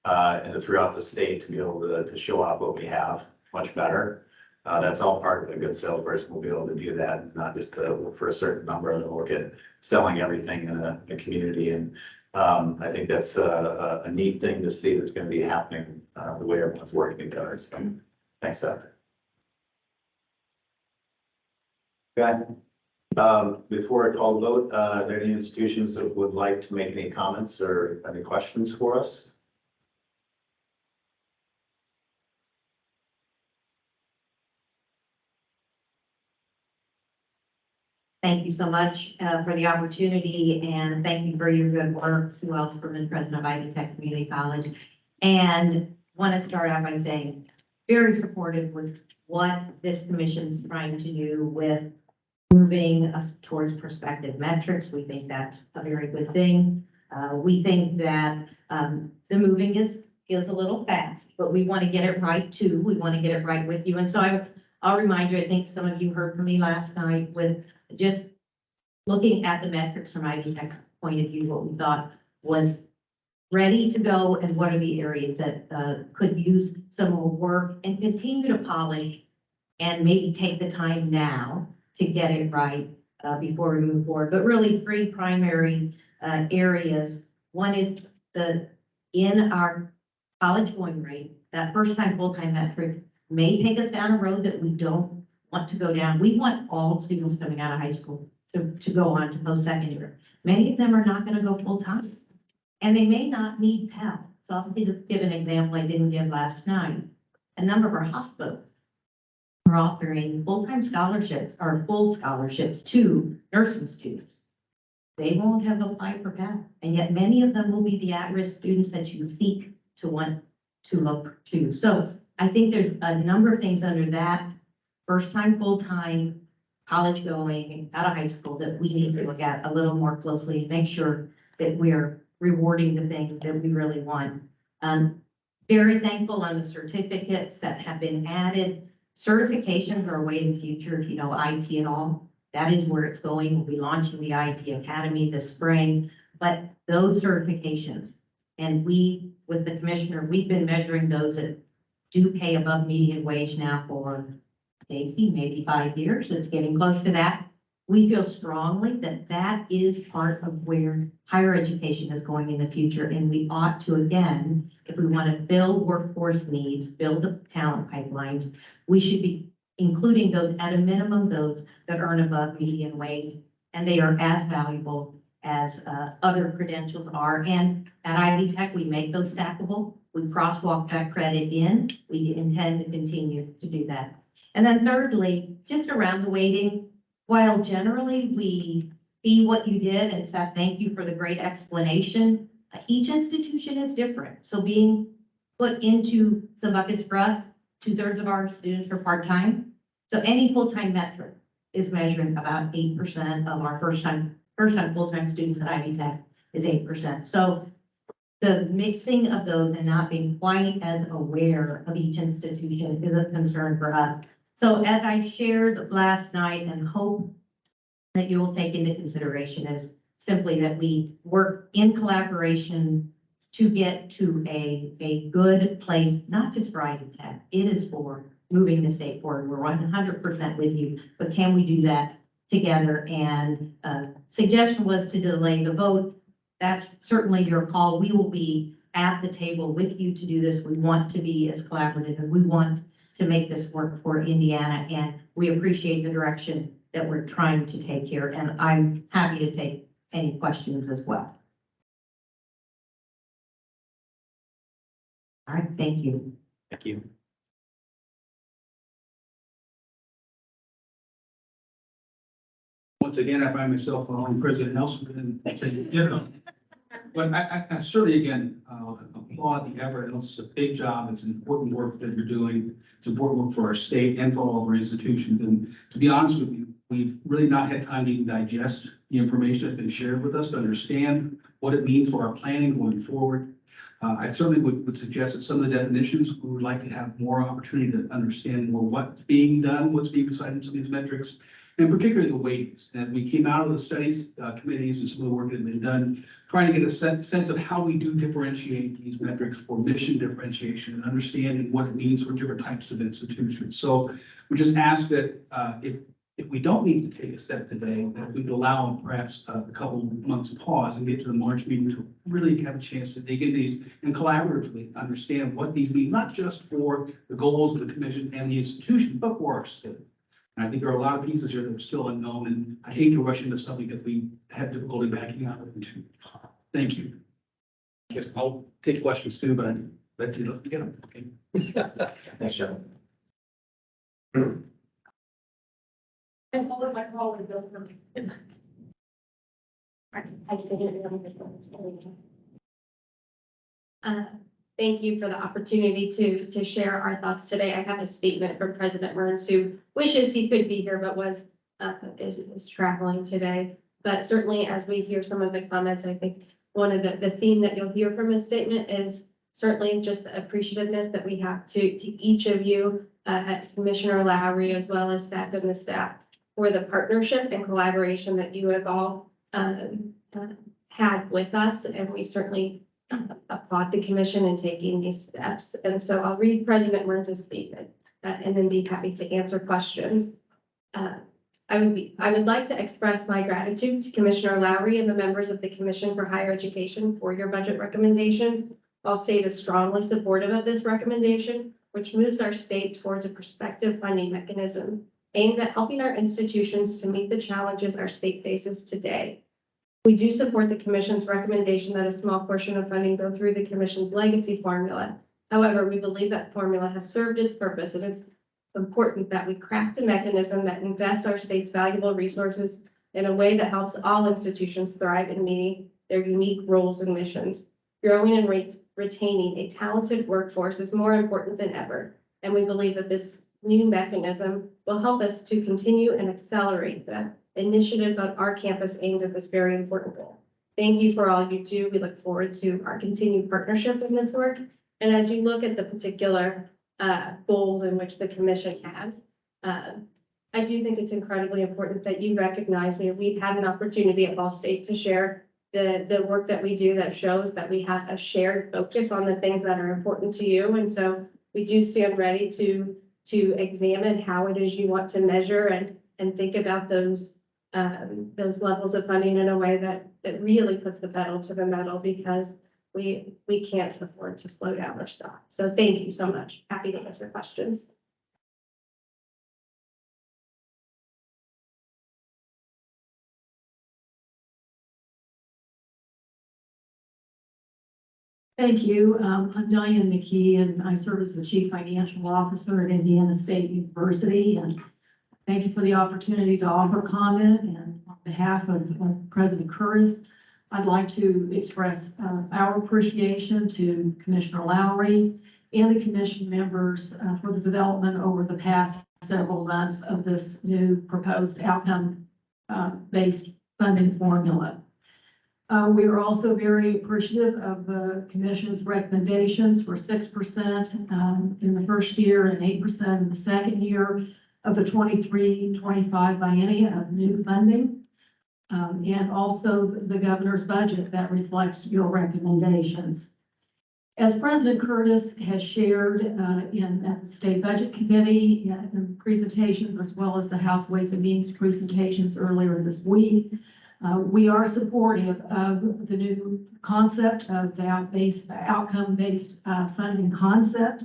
and throughout the state to be able to show off what we have much better. That's all part of a good salesperson will be able to do that, not just to look for a certain number and look at selling everything in a community. And I think that's a neat thing to see that's going to be happening the way everyone's working together. So thanks, Seth. Okay. Before I call the vote, are there any institutions that would like to make any comments or any questions for us? Thank you so much for the opportunity, and thank you for your good work, Sue Ellsperman, president of Ivy Tech Community College. And want to start out by saying, very supportive with what this commission's trying to do with moving us towards prospective metrics. We think that's a very good thing. We think that the moving is a little fast, but we want to get it right too. We want to get it right with you. And so I'll remind you, I think some of you heard from me last night with just looking at the metrics from Ivy Tech point of view, what we thought was ready to go and what are the areas that could use some more work and continue to polish and maybe take the time now to get it right before we move forward. But really three primary areas. One is in our college going rate, that first time full-time metric may take us down a road that we don't want to go down. We want all students coming out of high school to go on to post-secondary. Many of them are not going to go full-time, and they may not need Pell. So I'll give an example I didn't give last night. A number of our hospitals are offering full-time scholarships or full scholarships to nursing students. They won't have applied for Pell, and yet many of them will be the at-risk students that you seek to want to look to. So I think there's a number of things under that first-time, full-time, college going, out of high school that we need to look at a little more closely and make sure that we're rewarding the things that we really want. Very thankful on the certificates that have been added. Certifications are a way in the future, if you know IT at all. That is where it's going. We'll be launching the IT Academy this spring, but those certifications, and we, with the commissioner, we've been measuring those that do pay above median wage now for Stacy, maybe 5 years. It's getting close to that. We feel strongly that that is part of where higher education is going in the future. And we ought to, again, if we want to build workforce needs, build the talent pipelines, we should be including those at a minimum, those that earn above median wage. And they are as valuable as other credentials are. And at Ivy Tech, we make those stackable. We crosswalk that credit in. We intend to continue to do that. And then thirdly, just around the weighting, while generally we see what you did and Seth, thank you for the great explanation, each institution is different. So being put into the buckets for us, 2/3 of our students are part-time. So any full-time metric is measuring about 8% of our first-time full-time students at Ivy Tech is 8%. So the mixing of those and not being quite as aware of each institution is a concern for us. So as I shared last night and hope that you will take into consideration is simply that we work in collaboration to get to a good place, not just for Ivy Tech. It is for moving the state forward. We're 100% with you, but can we do that together? And suggestion was to delay the vote. That's certainly your call. We will be at the table with you to do this. We want to be as collaborative and we want to make this work for Indiana. And we appreciate the direction that we're trying to take here. And I'm happy to take any questions as well. All right, thank you. Thank you. Once again, I find myself following President Nelson and saying, you know, But I certainly, again, applaud the effort. It's a big job. It's important work that you're doing. It's important work for our state and for all of our institutions. And to be honest with you, we've really not had time to even digest the information that's been shared with us to understand what it means for our planning going forward. I certainly would suggest that some of the definitions, we would like to have more opportunity to understand more what's being done, what's being decided in some of these metrics, and particularly the weightings. And we came out of the studies committees and some of the work that had been done, trying to get a sense of how we do differentiate these metrics for mission differentiation and understanding what it means for different types of institutions. So we just ask that if we don't need to take a step today, that we could allow perhaps a couple of months pause and get to the March meeting to really have a chance to dig into these and collaboratively understand what these mean, not just for the goals of the commission and the institution, but for our state. And I think there are a lot of pieces here that are still unknown, and I hate to rush into something that we have difficulty backing out of into. Thank you. I guess I'll take questions too, but I let you get them. Okay. Thanks, Joe. And all of my call is built from. I didn't know this one. Thank you for the opportunity to share our thoughts today. I have a statement from President Burns, who wishes he could be here, but is traveling today. But certainly, as we hear some of the comments, I think one of the theme that you'll hear from his statement is certainly just the appreciativeness that we have to each of you, Commissioner Lowry, as well as staff and the staff, for the partnership and collaboration that you have all had with us. And we certainly applaud the commission in taking these steps. And so I'll read President Burns' statement and then be happy to answer questions. I would like to express my gratitude to Commissioner Lowry and the members of the Commission for Higher Education for your budget recommendations. All state is strongly supportive of this recommendation, which moves our state towards a prospective funding mechanism aimed at helping our institutions to meet the challenges our state faces today. We do support the Commission's recommendation that a small portion of funding go through the Commission's legacy formula. However, we believe that formula has served its purpose, and it's important that we craft a mechanism that invests our state's valuable resources in a way that helps all institutions thrive in meeting their unique roles and missions. Growing and retaining a talented workforce is more important than ever, and we believe that this new mechanism will help us to continue and accelerate the initiatives on our campus aimed at this very important goal. Thank you for all you do. We look forward to our continued partnership in this work. And as you look at the particular goals in which the commission has, I do think it's incredibly important that you recognize we've had an opportunity at Ball State to share the work that we do that shows that we have a shared focus on the things that are important to you. And so we do stand ready to examine how it is you want to measure and think about those levels of funding in a way that really puts the pedal to the metal, because we can't afford to slow down our stock. So thank you so much. Happy to answer questions. Thank you. I'm Diane McKee, and I serve as the Chief Financial Officer at Indiana State University. And thank you for the opportunity to offer comment. And on behalf of President Curtis, I'd like to express our appreciation to Commissioner Lowry and the commission members for the development over the past several months of this new proposed outcome-based funding formula. We are also very appreciative of the commission's recommendations for 6% in the first year and 8% in the second year of the 23-25 biennium of new funding, and also the governor's budget that reflects your recommendations. As President Curtis has shared at the State Budget Committee in presentations, as well as the House Ways and Means presentations earlier this week, we are supportive of the new concept of the outcome-based funding concept.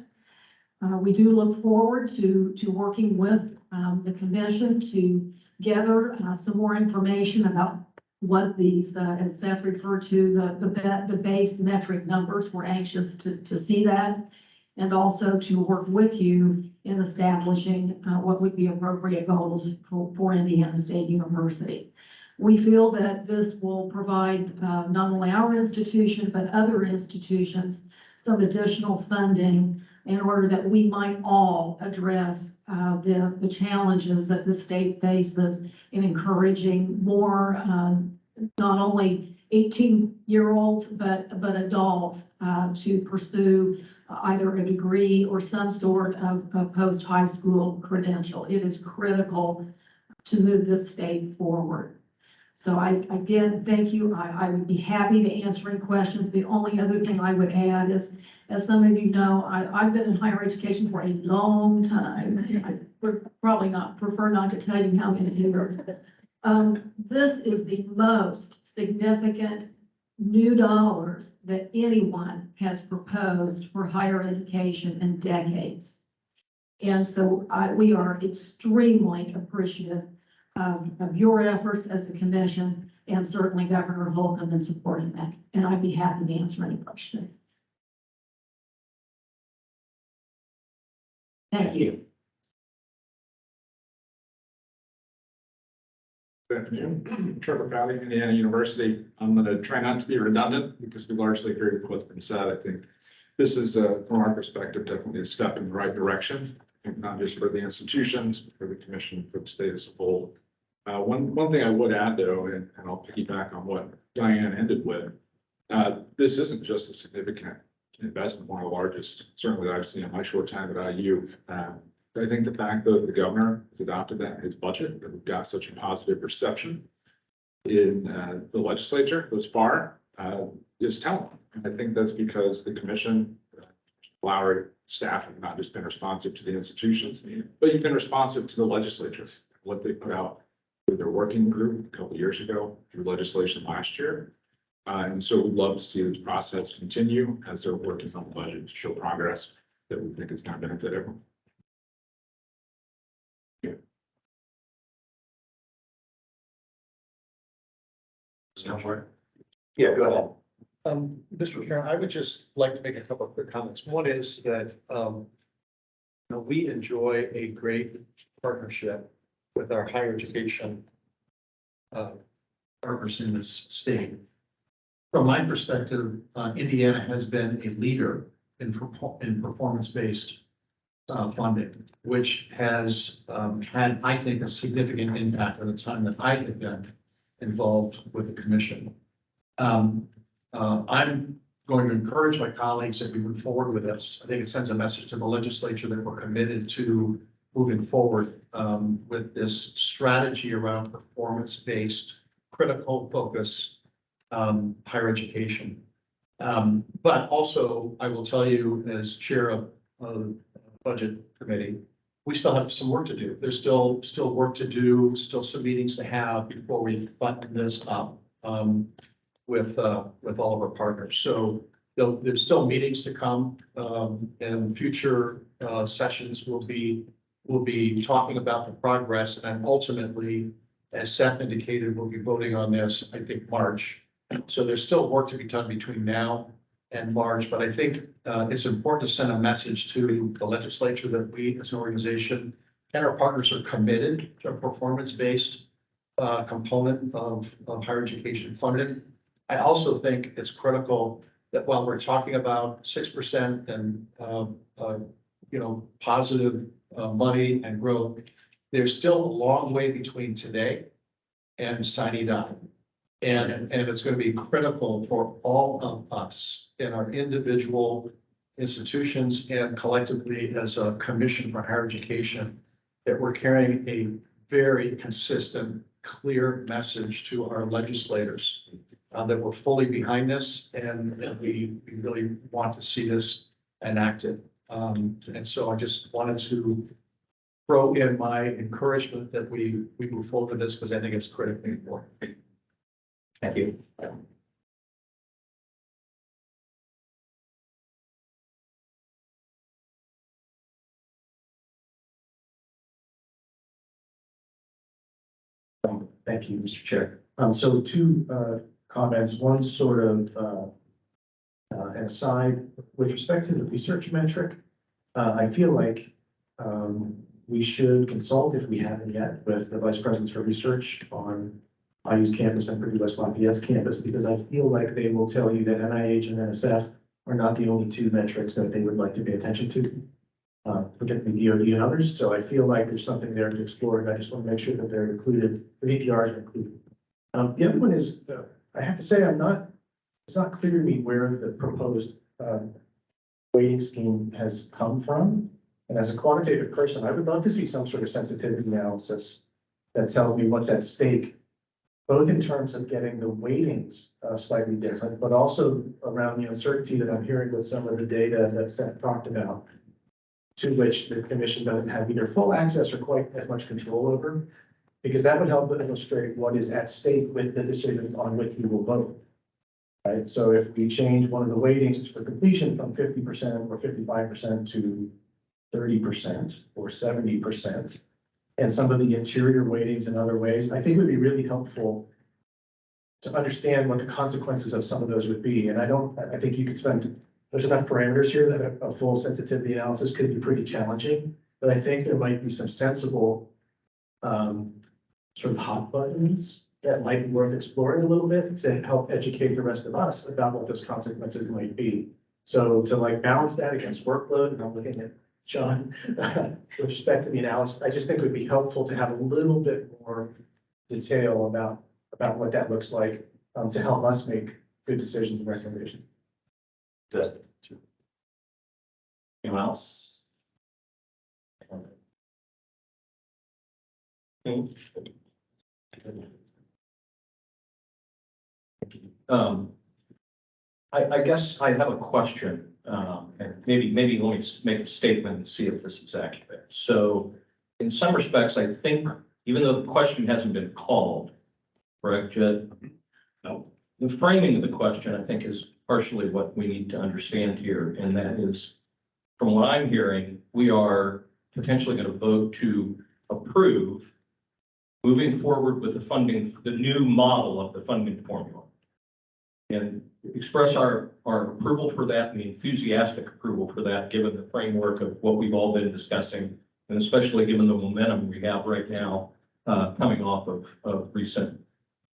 We do look forward to working with the commission to gather some more information about what these, as Seth referred to, the base metric numbers. We're anxious to see that, and also to work with you in establishing what would be appropriate goals for Indiana State University. We feel that this will provide not only our institution, but other institutions some additional funding in order that we might all address the challenges that the state faces in encouraging more, not only 18-year-olds, but adults to pursue either a degree or some sort of post-high school credential. It is critical to move this state forward. So again, thank you. I would be happy to answer any questions. The only other thing I would add is, as some of you know, I've been in higher education for a long time. I would probably prefer not to tell you how many years. This is the most significant new dollars that anyone has proposed for higher education in decades. And so we are extremely appreciative of your efforts as a commission, and certainly Governor Holcomb in supporting that. And I'd be happy to answer any questions. Thank you. Good afternoon, Trevor Crowley, Indiana University. I'm going to try not to be redundant because we largely agree with what's been said. I think this is, from our perspective, definitely a step in the right direction. I think not just for the institutions, but for the commission, for the state as a whole. One thing I would add, though, and I'll piggyback on what Diane ended with, this isn't just a significant investment, one of the largest, certainly that I've seen in my short time at IU. I think the fact that the governor has adopted that in his budget, that we've got such a positive reception in the legislature thus far, is telling. And I think that's because the commission, baccalaureate staff have not just been responsive to the institutions, but you've been responsive to the legislatures, what they put out with their working group a couple of years ago through legislation last year. And so we'd love to see this process continue as they're working on the budget to show progress that we think is going to benefit everyone. Yeah, go ahead. Mr. Chairman, I would just like to make a couple of quick comments. One is that, we enjoy a great partnership with our higher education partners in this state. From my perspective, Indiana has been a leader in performance-based funding, which has had, I think, a significant impact at the time that I have been involved with the commission. I'm going to encourage my colleagues that we move forward with this. I think it sends a message to the legislature that we're committed to moving forward with this strategy around performance-based, critical focus higher education. But also, I will tell you, as chair of the budget committee, we still have some work to do. There's still work to do, still some meetings to have before we button this up with all of our partners. So there's still meetings to come, and future sessions will be talking about the progress, and ultimately, as Seth indicated, we'll be voting on this, I think, March. So there's still work to be done between now and March, but I think it's important to send a message to the legislature that we, as an organization, and our partners are committed to a performance-based component of higher education funding. I also think it's critical that while we're talking about 6% and positive money and growth, there's still a long way between today and sine die. And it's going to be critical for all of us in our individual institutions and collectively as a commission for higher education, that we're carrying a very consistent, clear message to our legislators that we're fully behind this, and we really want to see this enacted. And so I just wanted to throw in my encouragement that we move forward with this, because I think it's critically important. Thank you. Thank you, Mr. Chair. So two comments. One sort of an aside with respect to the research metric. I feel like we should consult, if we haven't yet, with the Vice Presidents for Research on I'll use campus and Purdue West Lafayette's campus, because I feel like they will tell you that NIH and NSF are not the only two metrics that they would like to pay attention to. Forget the DoD and others, so I feel like there's something there to explore, and I just want to make sure that they're included, the VPRs are included. The other one is, I have to say, it's not clear to me where the proposed weighting scheme has come from. And as a quantitative person, I would love to see some sort of sensitivity analysis that tells me what's at stake, both in terms of getting the weightings slightly different, but also around the uncertainty that I'm hearing with some of the data that Seth talked about, to which the commission doesn't have either full access or quite as much control over, because that would help illustrate what is at stake with the decisions on which we will vote. Right, so if we change one of the weightings for completion from 50% or 55% to 30% or 70%, and some of the interior weightings in other ways, I think it would be really helpful to understand what the consequences of some of those would be. And I think you could there's enough parameters here that a full sensitivity analysis could be pretty challenging, but I think there might be some sensible sort of hot buttons that might be worth exploring a little bit to help educate the rest of us about what those consequences might be. So to like balance that against workload, and I'm looking at John, with respect to the analysis, I just think it would be helpful to have a little bit more detail about what that looks like to help us make good decisions and recommendations. Anyone else? I guess I have a question, and maybe let me make a statement and see if this is accurate. So in some respects, I think, even though the question hasn't been called, correct, Jed? No. The framing of the question, I think, is partially what we need to understand here, and that is, from what I'm hearing, we are potentially going to vote to approve moving forward with the funding, the new model of the funding formula. And express our approval for that, and the enthusiastic approval for that, given the framework of what we've all been discussing, and especially given the momentum we have right now coming off of recent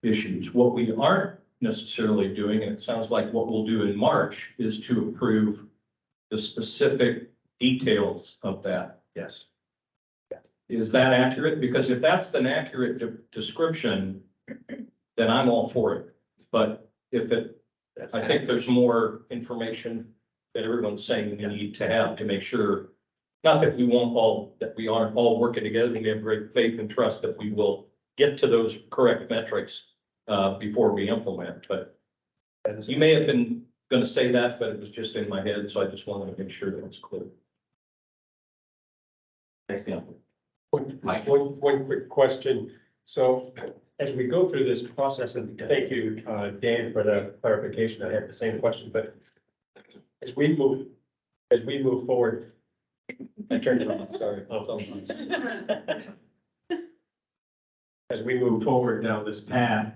issues. What we aren't necessarily doing, and it sounds like what we'll do in March, is to approve the specific details of that. Yes. Is that accurate? Because if that's an accurate description, then I'm all for it. But if I think there's more information that everyone's saying we need to have to make sure, not that we aren't all working together, and we have great faith and trust that we will get to those correct metrics before we implement, but you may have been going to say that, but it was just in my head, so I just wanted to make sure that it's clear. Thanks, Neil. One quick question. So as we go through this process, and thank you, Dan, for the clarification. I have the same question, but as we move forward, I turned it on, sorry. As we move forward down this path,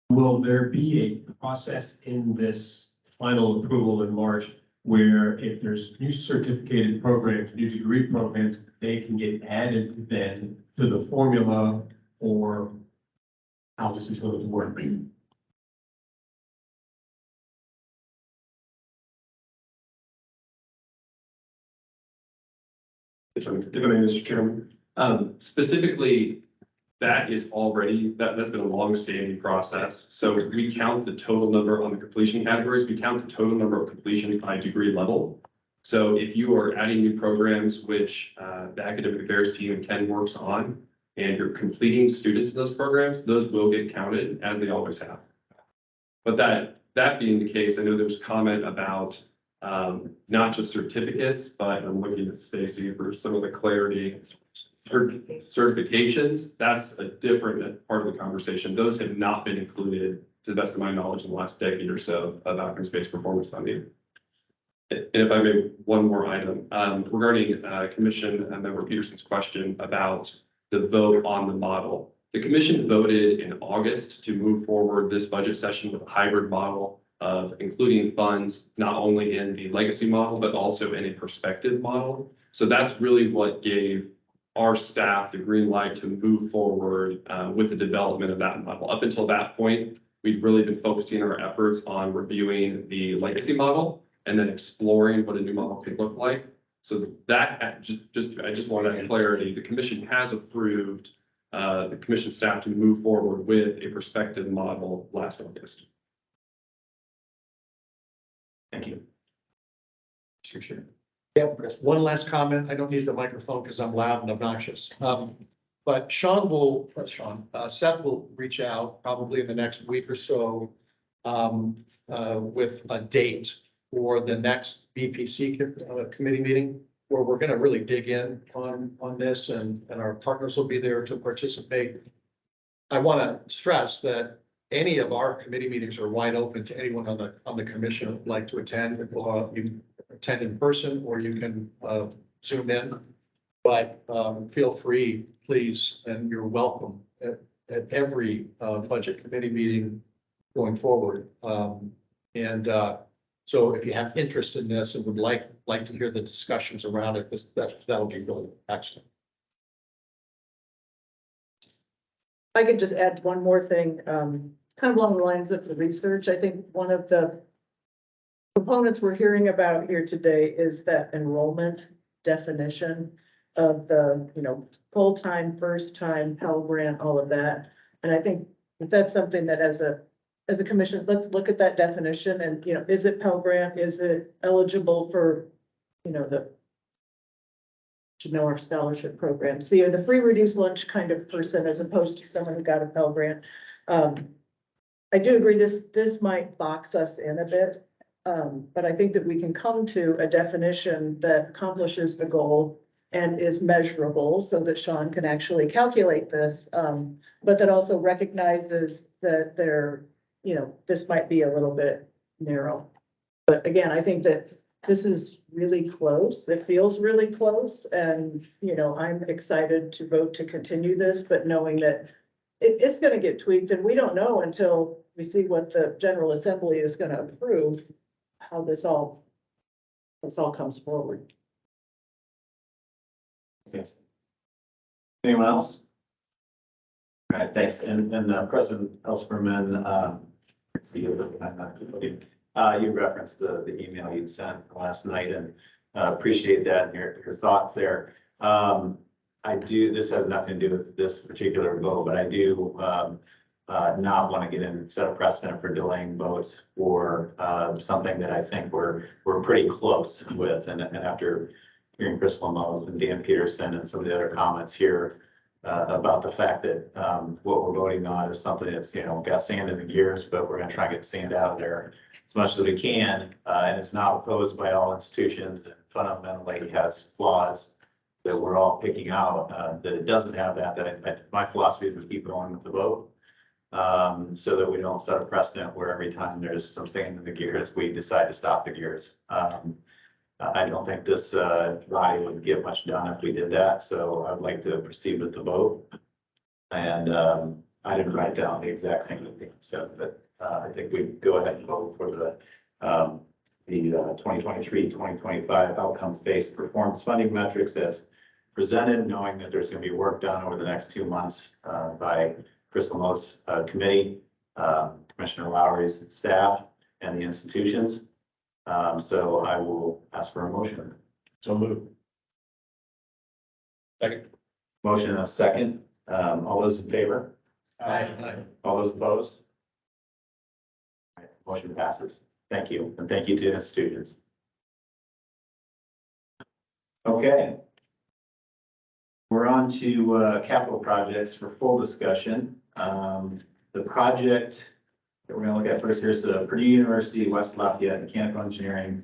will there be a process in this final approval in March where if there's new certificated programs, new degree programs, they can get added then to the formula, or how this is going to work? If I may, Mr. Chairman, specifically, that is already, that's been a long-standing process. So we count the total number on the completion categories. We count the total number of completions by degree level. So if you are adding new programs, which the academic affairs team and Ken works on, and you're completing students in those programs, those will get counted as they always have. But that being the case, I know there's comment about not just certificates, but I'm looking at Stacy for some of the clarity. Certifications, that's a different part of the conversation. Those have not been included, to the best of my knowledge, in the last decade or so of outcomes-based performance funding. And if I may, one more item regarding Commission Member Peterson's question about the vote on the model. The Commission voted in August to move forward this budget session with a hybrid model of including funds not only in the legacy model, but also in a prospective model. So that's really what gave our staff the green light to move forward with the development of that model. Up until that point, we'd really been focusing our efforts on reviewing the legacy model and then exploring what a new model could look like. So that I just wanted clarity. The commission has approved the commission staff to move forward with a prospective model last August. Thank you. Mr. Chair. Yeah, one last comment. I don't need the microphone because I'm loud and obnoxious. But Seth will reach out probably in the next week or so with a date for the next BPC committee meeting, where we're going to really dig in on this, and our partners will be there to participate. I want to stress that any of our committee meetings are wide open to anyone on the commission who'd like to attend. You can attend in person or you can Zoom in, but feel free, please, and you're welcome at every budget committee meeting going forward. So if you have interest in this and would like to hear the discussions around it, that'll be really excellent. I could just add one more thing, kind of along the lines of the research. I think one of the components we're hearing about here today is that enrollment definition of the, full time, first time, Pell Grant, all of that. And I think that's something that as a commission, let's look at that definition and, is it Pell Grant? Is it eligible for, to know our scholarship programs, the free reduced lunch kind of person, as opposed to someone who got a Pell Grant. I do agree this might box us in a bit, but I think that we can come to a definition that accomplishes the goal and is measurable so that Sean can actually calculate this, but that also recognizes that this might be a little bit narrow. But again, I think that this is really close. It feels really close. And, I'm excited to vote to continue this, but knowing that it's going to get tweaked, and we don't know until we see what the General Assembly is going to approve, how this all comes forward. Thanks. Anyone else? All right, thanks. And President Ellspermann, let's see, you referenced the email you'd sent last night, and appreciate that and your thoughts there. This has nothing to do with this particular vote, but I do not want to set a precedent for delaying votes for something that I think we're pretty close with. And after hearing Chris Lamothe and Dan Peterson and some of the other comments here about the fact that what we're voting on is something that's, got sand in the gears, but we're going to try and get sand out of there as much as we can. And it's not opposed by all institutions and fundamentally has flaws that we're all picking out, that it doesn't have that my philosophy is to keep going with the vote. So that we don't set a precedent where every time there's some sand in the gears, we decide to stop the gears. I don't think this body would get much done if we did that, so I'd like to proceed with the vote. And I didn't write down the exact thing that they said, but I think we go ahead and vote for the 2023-2025 outcomes-based performance funding metrics as presented, knowing that there's going to be work done over the next 2 months by Chris Lamothe's committee, Commissioner Lowry's staff, and the institutions. So I will ask for a motion. So move. Second. Motion and a second. All those in favor? Aye. All those opposed? All right, motion passes. Thank you, and thank you to the students. Okay. We're on to capital projects for full discussion. The project that we're going to look at first here is the Purdue University West Lafayette Mechanical Engineering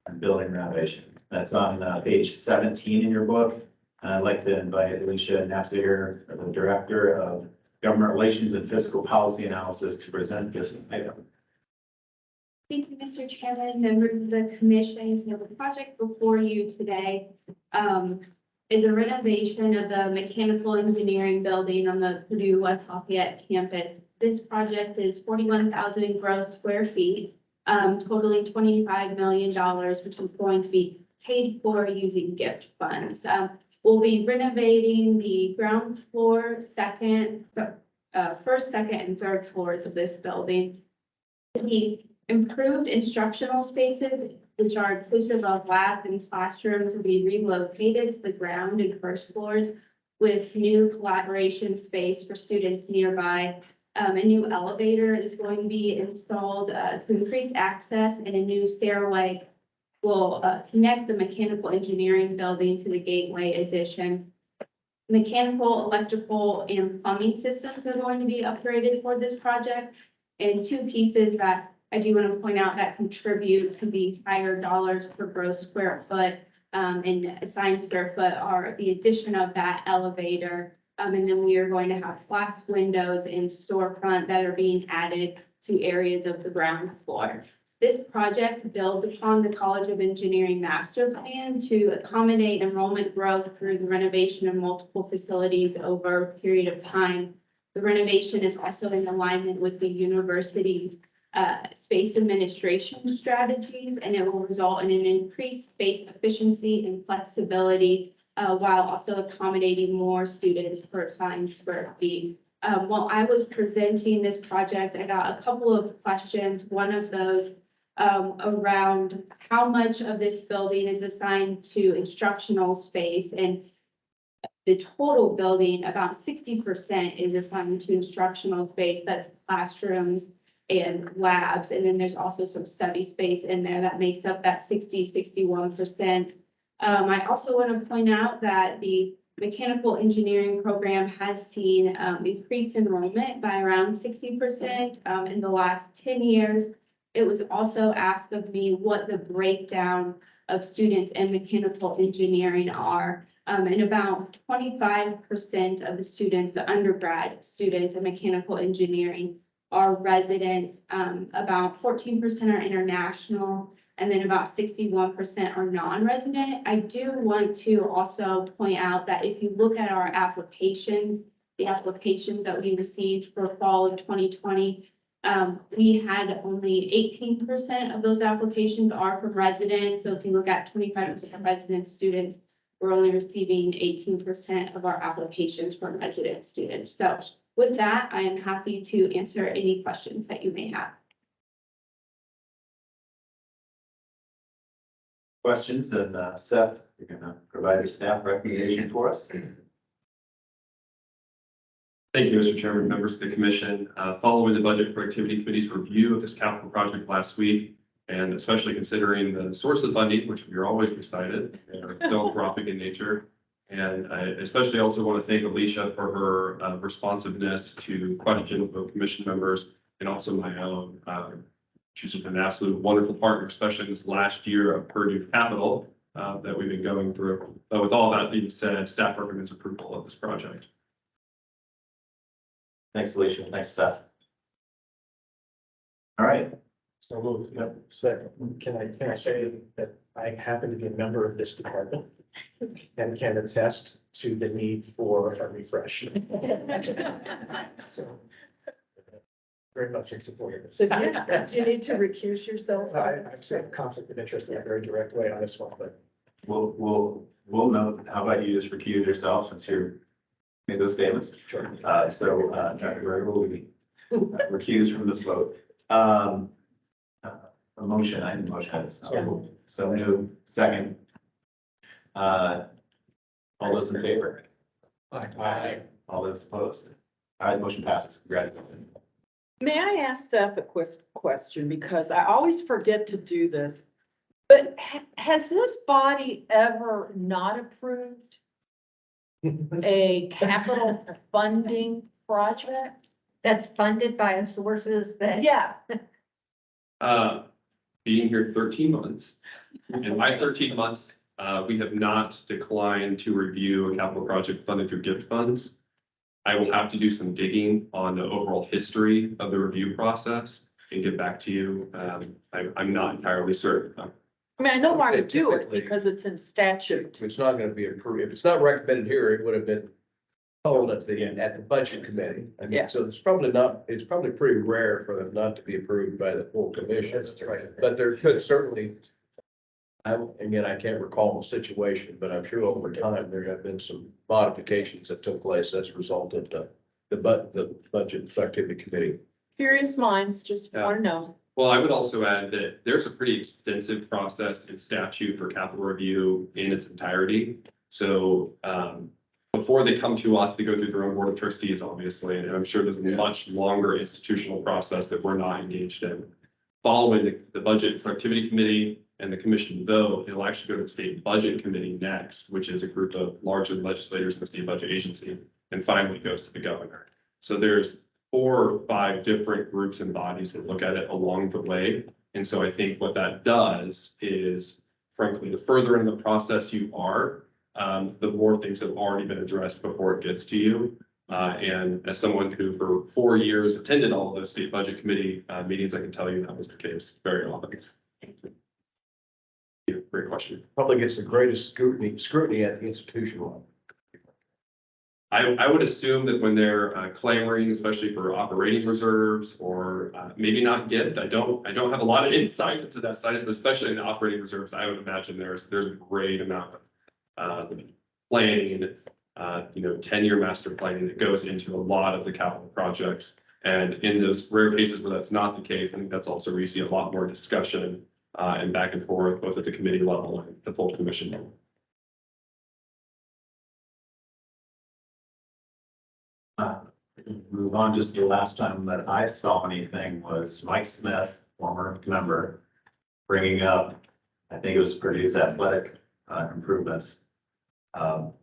and Building Renovation. That's on page 17 in your book. And I'd like to invite Alicia Nafziger, the Director of Government Relations and Fiscal Policy Analysis, to present this item. Thank you, Mr. Chairman, members of the commission. So the project before you today is a renovation of the mechanical engineering building on the Purdue West Lafayette campus. This project is 41,000 gross square feet, totaling $25 million, which is going to be paid for using gift funds. We'll be renovating the ground floor, first, second, and third floors of this building. The improved instructional spaces, which are inclusive of labs and classrooms, will be relocated to the ground and first floors with new collaboration space for students nearby. A new elevator is going to be installed to increase access, and a new stairway will connect the mechanical engineering building to the gateway addition. Mechanical, electrical, and plumbing systems are going to be upgraded for this project. And two pieces that I do want to point out that contribute to the higher dollars per gross square foot and assigned square foot are the addition of that elevator. And then we are going to have glass windows and storefront that are being added to areas of the ground floor. This project builds upon the College of Engineering master plan to accommodate enrollment growth through the renovation of multiple facilities over a period of time. The renovation is also in alignment with the university's space administration strategies, and it will result in an increased space efficiency and flexibility while also accommodating more students per assigned square feet. While I was presenting this project, I got a couple of questions. One of those around how much of this building is assigned to instructional space, and the total building, about 60% is assigned to instructional space. That's classrooms and labs. And then there's also some study space in there that makes up that 61%. I also want to point out that the mechanical engineering program has seen increased enrollment by around 60% in the last 10 years. It was also asked of me what the breakdown of students in mechanical engineering are. And about 25% of the students, the undergrad students in mechanical engineering, are resident. About 14% are international, and then about 61% are non-resident. I do want to also point out that if you look at our applications, the applications that we received for fall of 2020, we had only 18% of those applications are from residents. So if you look at 25% resident students, we're only receiving 18% of our applications from resident students. So with that, I am happy to answer any questions that you may have. Questions, and Seth, you're gonna provide a staff recommendation for us. Thank you, Mr. Chairman, members of the commission. Following the Budget and Productivity Committee's review of this capital project last week, and especially considering the source of funding, which we are always excited and philanthropic in nature. And I especially also want to thank Alicia for her responsiveness to questions of both commission members and also my own. She's been an absolute wonderful partner, especially in this last year of Purdue Capital that we've been going through. But with all that being said, staff recommends approval of this project. Thanks, Alicia. Thanks, Seth. All right. So moved. Yep. Second, can I say that I happen to be a member of this department and can attest to the need for a refresh. So, very much in support of this. So do you need to recuse yourself? I've said conflict of interest in a very direct way on this one, but We'll note, how about you just recuse yourself since you're made those statements? sure. Dr. Greger will be recused from this vote. A motion, I need a motion. So new, second. All those in favor? Aye. All those opposed? All right, the motion passes. Congratulations. May I ask Seth a question, because I always forget to do this, but has this body ever not approved a capital funding project? That's funded by sources that. Yeah, Being here 13 months, in my 13 months, we have not declined to review a capital project funded through gift funds. I will have to do some digging on the overall history of the review process and get back to you. I'm not entirely certain. I mean, I know why to do it Typically- because it's in statute. If it's not gonna be approved, if it's not recommended here, it would have been told at the budget committee. And Yeah. so it's probably pretty rare for them not to be approved by the full commission. That's right. But there could certainly, Again, I can't recall the situation, but I'm sure over time there have been some modifications that took place as a result of the budget activity committee. Curious minds just want to know. Well, I would also add that there's a pretty extensive process in statute for capital review in its entirety. So before they come to us, they go through their own board of trustees, obviously, and I'm sure there's a much longer institutional process that we're not engaged in. Following the budget and productivity committee and the commission vote, it'll actually go to the state budget committee next, which is a group of larger legislators in the state budget agency, and finally goes to the governor. So there's 4 or 5 different groups and bodies that look at it along the way. And so I think what that does is, frankly, the further in the process you are, the more things have already been addressed before it gets to you. And as someone who for 4 years attended all of those state budget committee meetings, I can tell you that was the case very often. Great question. Probably gets the greatest scrutiny at the institutional level. I would assume that when they're clamoring, especially for operating reserves or maybe not gift, I don't have a lot of insight into that side, but especially in the operating reserves, I would imagine there's a great amount of planning, 10-year master planning that goes into a lot of the capital projects. And in those rare cases where that's not the case, I think that's also where you see a lot more discussion and back and forth, both at the committee level and the full commission level. Move on, just the last time that I saw anything was Mike Smith, former member, bringing up, I think it was Purdue's athletic improvements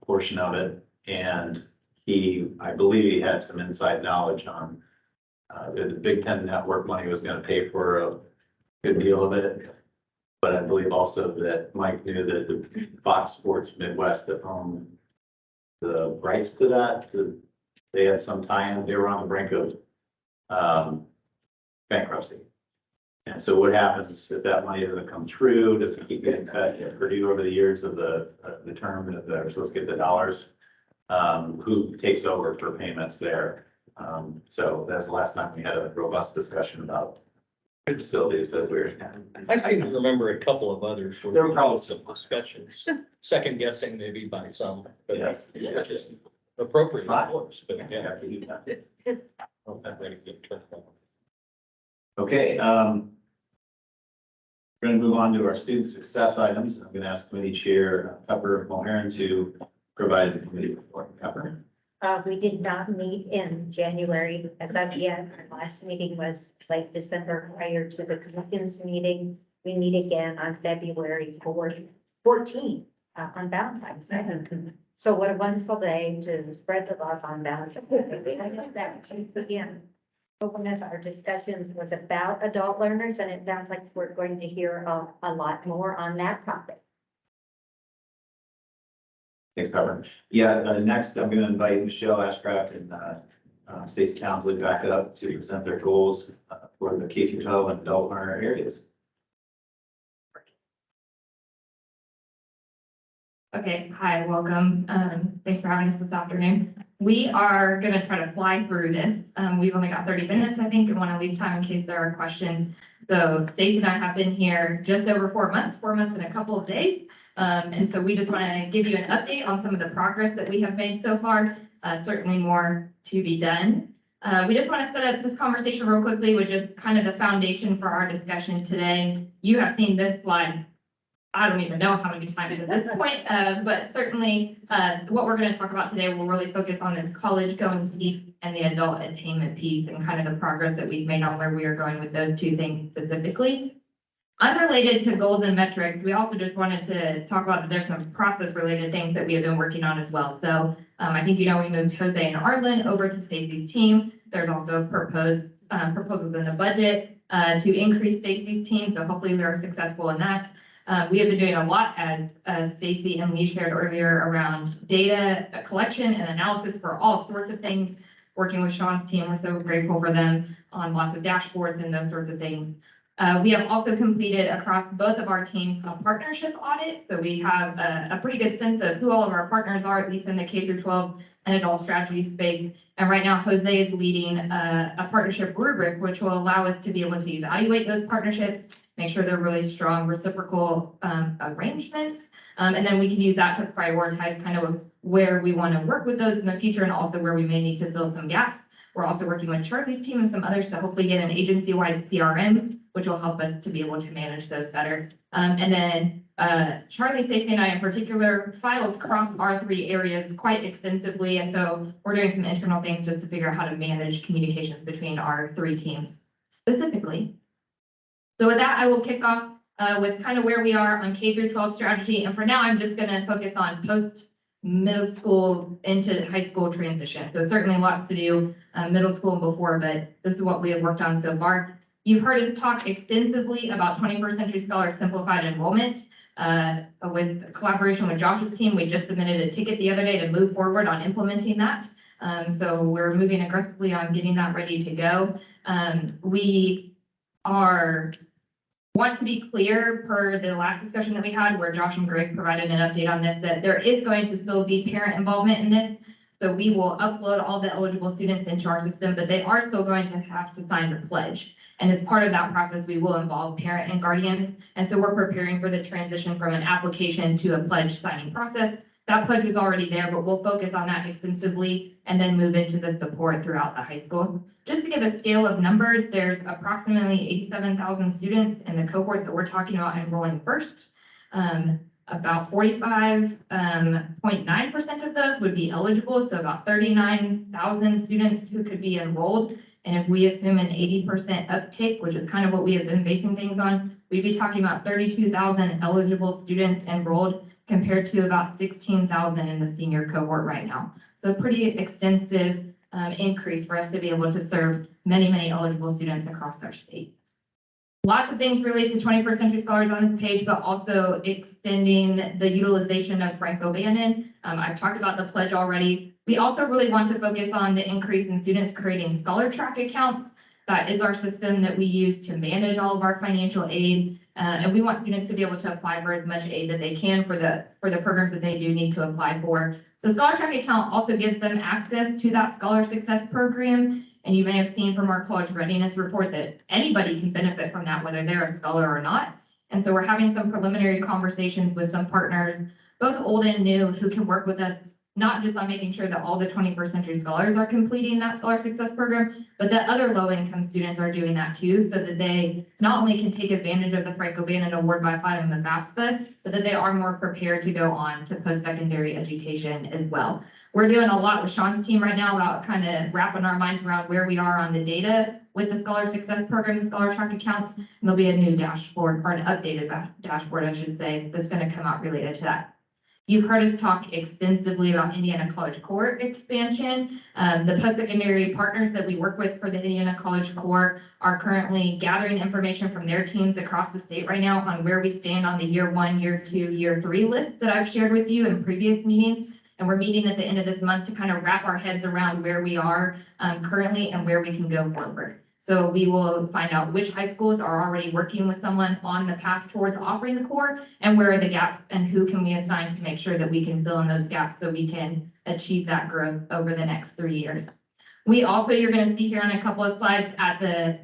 portion of it. And I believe he had some inside knowledge on the Big Ten Network money was going to pay for a good deal of it. But I believe also that Mike knew that the Fox Sports Midwest that owned the rights to that, they had some tie-in, they were on the brink of bankruptcy. And so what happens if that money doesn't come through? Does it keep getting fed to Purdue over the years of the term that they're supposed to get the dollars? Who takes over for payments there? So that was the last time we had a robust discussion about facilities that we're. I seem to remember a couple of others. There were probably some discussions, second guessing maybe by some, but Yes. which is appropriate, It's fine. of course, but yeah. Yeah, we do that. I'm not ready to get turned on. Okay, we're going to move on to our student success items. I'm going to ask Committee Chair Pepper Mulheron to provide the committee report. Pepper. We did not meet in January as of yet. Our last meeting was late December prior to the commission's meeting. We meet again on February 14th on Valentine's Day. So what a wonderful day to spread the love on Valentine's Day. I guess that should begin. But one of our discussions was about adult learners, and it sounds like we're going to hear a lot more on that topic. Thanks, Pepper. Yeah, next I'm going to invite Michelle Ashcraft and Stacey Townsley back up to present their goals for the K-12 and adult learner areas. Okay, hi, welcome. Thanks for having us this afternoon. We are gonna try to fly through this. We've only got 30 minutes, I think, and want to leave time in case there are questions. So Stacey and I have been here just over 4 months and a couple of days. And so we just want to give you an update on some of the progress that we have made so far. Certainly more to be done. We just want to set up this conversation real quickly with just kind of the foundation for our discussion today. You have seen this slide, I don't even know how many times at this point, but certainly what we're going to talk about today will really focus on this college going piece and the adult attainment piece and kind of the progress that we've made on where we are going with those two things specifically. Unrelated to goals and metrics, we also just wanted to talk about that there's some process related things that we have been working on as well. So I think, we moved Jose and Arlen over to Stacey's team. There's also proposals in the budget to increase Stacey's team. So hopefully we are successful in that. We have been doing a lot, as Stacey and Lee shared earlier, around data collection and analysis for all sorts of things. Working with Sean's team, we're so grateful for them on lots of dashboards and those sorts of things. We have also completed across both of our teams a partnership audit. So we have a pretty good sense of who all of our partners are, at least in the K-12 and adult strategy space. And right now, Jose is leading a partnership rubric, which will allow us to be able to evaluate those partnerships make sure they're really strong reciprocal arrangements. And then we can use that to prioritize kind of where we want to work with those in the future and also where we may need to fill some gaps. We're also working with Charlie's team and some others to hopefully get an agency-wide CRM, which will help us to be able to manage those better. And then Charlie, Stacey, and I in particular files cross our 3 areas quite extensively. And so we're doing some internal things just to figure out how to manage communications between our 3 teams specifically. So with that, I will kick off with kind of where we are on K through 12 strategy. And for now, I'm just going to focus on post-middle school into high school transition. So certainly lots to do middle school and before, but this is what we have worked on so far. You've heard us talk extensively about 21st Century Scholar Simplified Enrollment. With collaboration with Josh's team, we just submitted a ticket the other day to move forward on implementing that. So we're moving aggressively on getting that ready to go. We want to be clear per the last discussion that we had where Josh and Greg provided an update on this, that there is going to still be parent involvement in this. So we will upload all the eligible students into our system, but they are still going to have to sign the pledge. And as part of that process, we will involve parent and guardians. And so we're preparing for the transition from an application to a pledge signing process. That pledge was already there, but we'll focus on that extensively and then move into the support throughout the high school. Just to give a scale of numbers, there's approximately 87,000 students in the cohort that we're talking about enrolling first. About 45.9% of those would be eligible, so about 39,000 students who could be enrolled. And if we assume an 80% uptake, which is kind of what we have been basing things on, we'd be talking about 32,000 eligible students enrolled compared to about 16,000 in the senior cohort right now. So pretty extensive increase for us to be able to serve many, many eligible students across our state. Lots of things relate to 21st Century Scholars on this page, but also extending the utilization of Franco-Bannon. I've talked about the pledge already. We also really want to focus on the increase in students creating Scholar Track accounts. That is our system that we use to manage all of our financial aid. And we want students to be able to apply for as much aid that they can for the programs that they do need to apply for. The Scholar Track account also gives them access to that Scholar Success Program. And you may have seen from our college readiness report that anybody can benefit from that, whether they're a scholar or not. And so we're having some preliminary conversations with some partners, both old and new, who can work with us, not just on making sure that all the 21st Century Scholars are completing that Scholar Success Program, but that other low-income students are doing that too, so that they not only can take advantage of the Franco-Bannon Award by filing the FAFSA, but that they are more prepared to go on to post-secondary education as well. We're doing a lot with Sean's team right now about kind of wrapping our minds around where we are on the data with the Scholar Success Program and Scholar Track accounts. And there'll be a new dashboard, or an updated dashboard, I should say, that's going to come out related to that. You've heard us talk extensively about Indiana College Core expansion. The post-secondary partners that we work with for the Indiana College Core are currently gathering information from their teams across the state right now on where we stand on the year 1, year 2, year 3 list that I've shared with you in previous meetings. And we're meeting at the end of this month to kind of wrap our heads around where we are currently and where we can go forward. So we will find out which high schools are already working with someone on the path towards offering the core, and where are the gaps and who can we assign to make sure that we can fill in those gaps so we can achieve that growth over the next 3 years. We also, you're going to see here on a couple of slides at the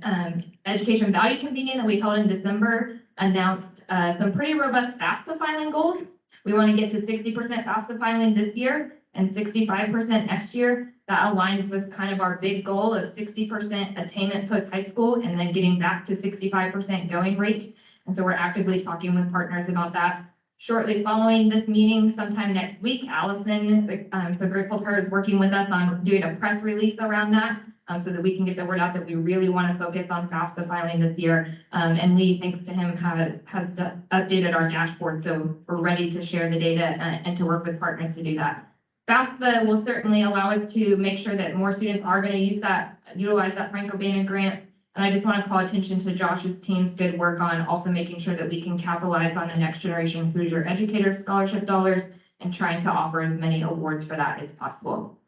Education Value Convening that we held in December, announced some pretty robust FAFSA filing goals. We want to get to 60% FAFSA filing this year and 65% next year. That aligns with kind of our big goal of 60% attainment post-high school and then getting back to 65% going rate. And so we're actively talking with partners about that. Shortly following this meeting, sometime next week, Allison, so grateful to her, is working with us on doing a press release around that so that we can get the word out that we really want to focus on FAFSA filing this year. And Lee, thanks to him, has updated our dashboard. So we're ready to share the data and to work with partners to do that. FAFSA will certainly allow us to make sure that more students are going to utilize that Franco-Bannon grant. And I just want to call attention to Josh's team's good work on also making sure that we can capitalize on the Next Generation Hoosier Educator Scholarship dollars and trying to offer as many awards for that as possible.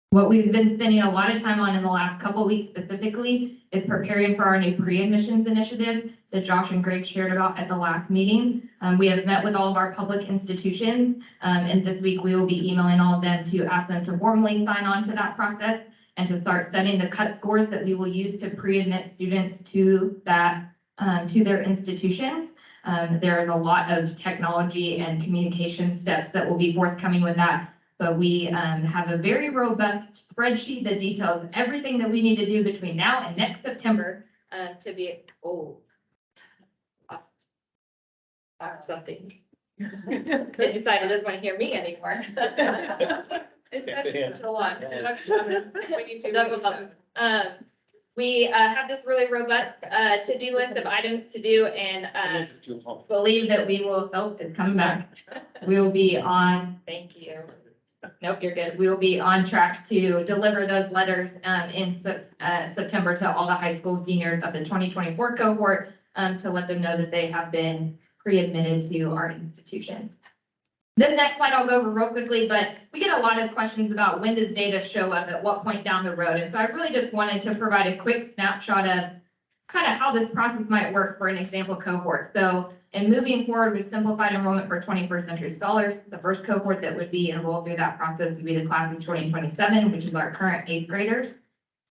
What we've been spending a lot of time on in the last couple of weeks specifically is preparing for our new pre-admissions initiative that Josh and Greg shared about at the last meeting. We have met with all of our public institutions, and this week we will be emailing all of them to ask them to formally sign on to that process and to start setting the cut scores that we will use to pre-admit students to that to their institutions. There is a lot of technology and communication steps that will be forthcoming with that. But we have a very robust spreadsheet that details everything that we need to do between now and next September to be, lost something. It decided it doesn't want to hear me anymore. It's a lot. We need to. We have this really robust to-do list of items to do and believe that we will, it's coming back. We will be on, thank you. Nope, you're good. We will be on track to deliver those letters in September to all the high school seniors of the 2024 cohort to let them know that they have been pre-admitted to our institutions. This next slide I'll go over real quickly, but we get a lot of questions about when does data show up at what point down the road. And so I really just wanted to provide a quick snapshot of kind of how this process might work for an example cohort. So in moving forward with simplified enrollment for 21st century scholars, the first cohort that would be enrolled through that process would be the class of 2027, which is our current 8th graders. So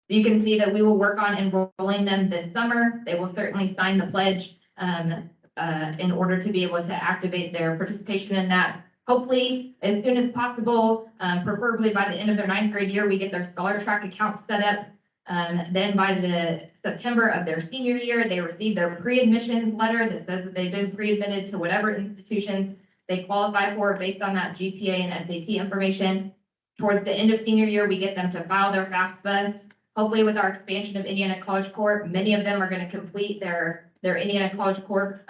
you can see that we will work on enrolling them this summer. They will certainly sign the pledge in order to be able to activate their participation in that. Hopefully, as soon as possible, preferably by the end of their 9th grade year, we get their Scholar Track accounts set up. Then by the September of their senior year, they receive their pre-admissions letter that says that they've been pre-admitted to whatever institutions they qualify for based on that GPA and SAT information. Towards the end of senior year, we get them to file their FAFSA. Hopefully with our expansion of Indiana College Corps, many of them are going to complete their Indiana College Corps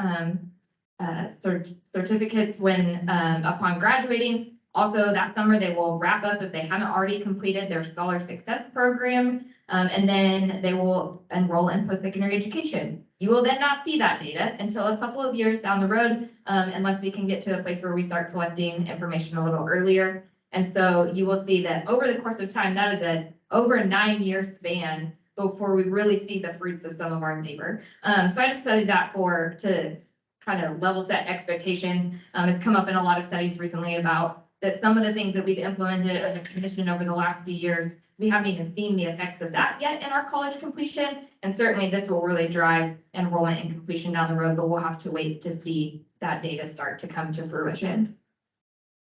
certificates when upon graduating. Also that summer, they will wrap up if they haven't already completed their Scholar Success program, and then they will enroll in post-secondary education. You will then not see that data until a couple of years down the road, unless we can get to a place where we start collecting information a little earlier. And so you will see that over the course of time, that is over a 9-year span before we really see the fruits of some of our labor. So I just studied that to kind of level set expectations. It's come up in a lot of studies recently about that some of the things that we've implemented as a commission over the last few years, we haven't even seen the effects of that yet in our college completion. And certainly this will really drive enrollment and completion down the road, but we'll have to wait to see that data start to come to fruition.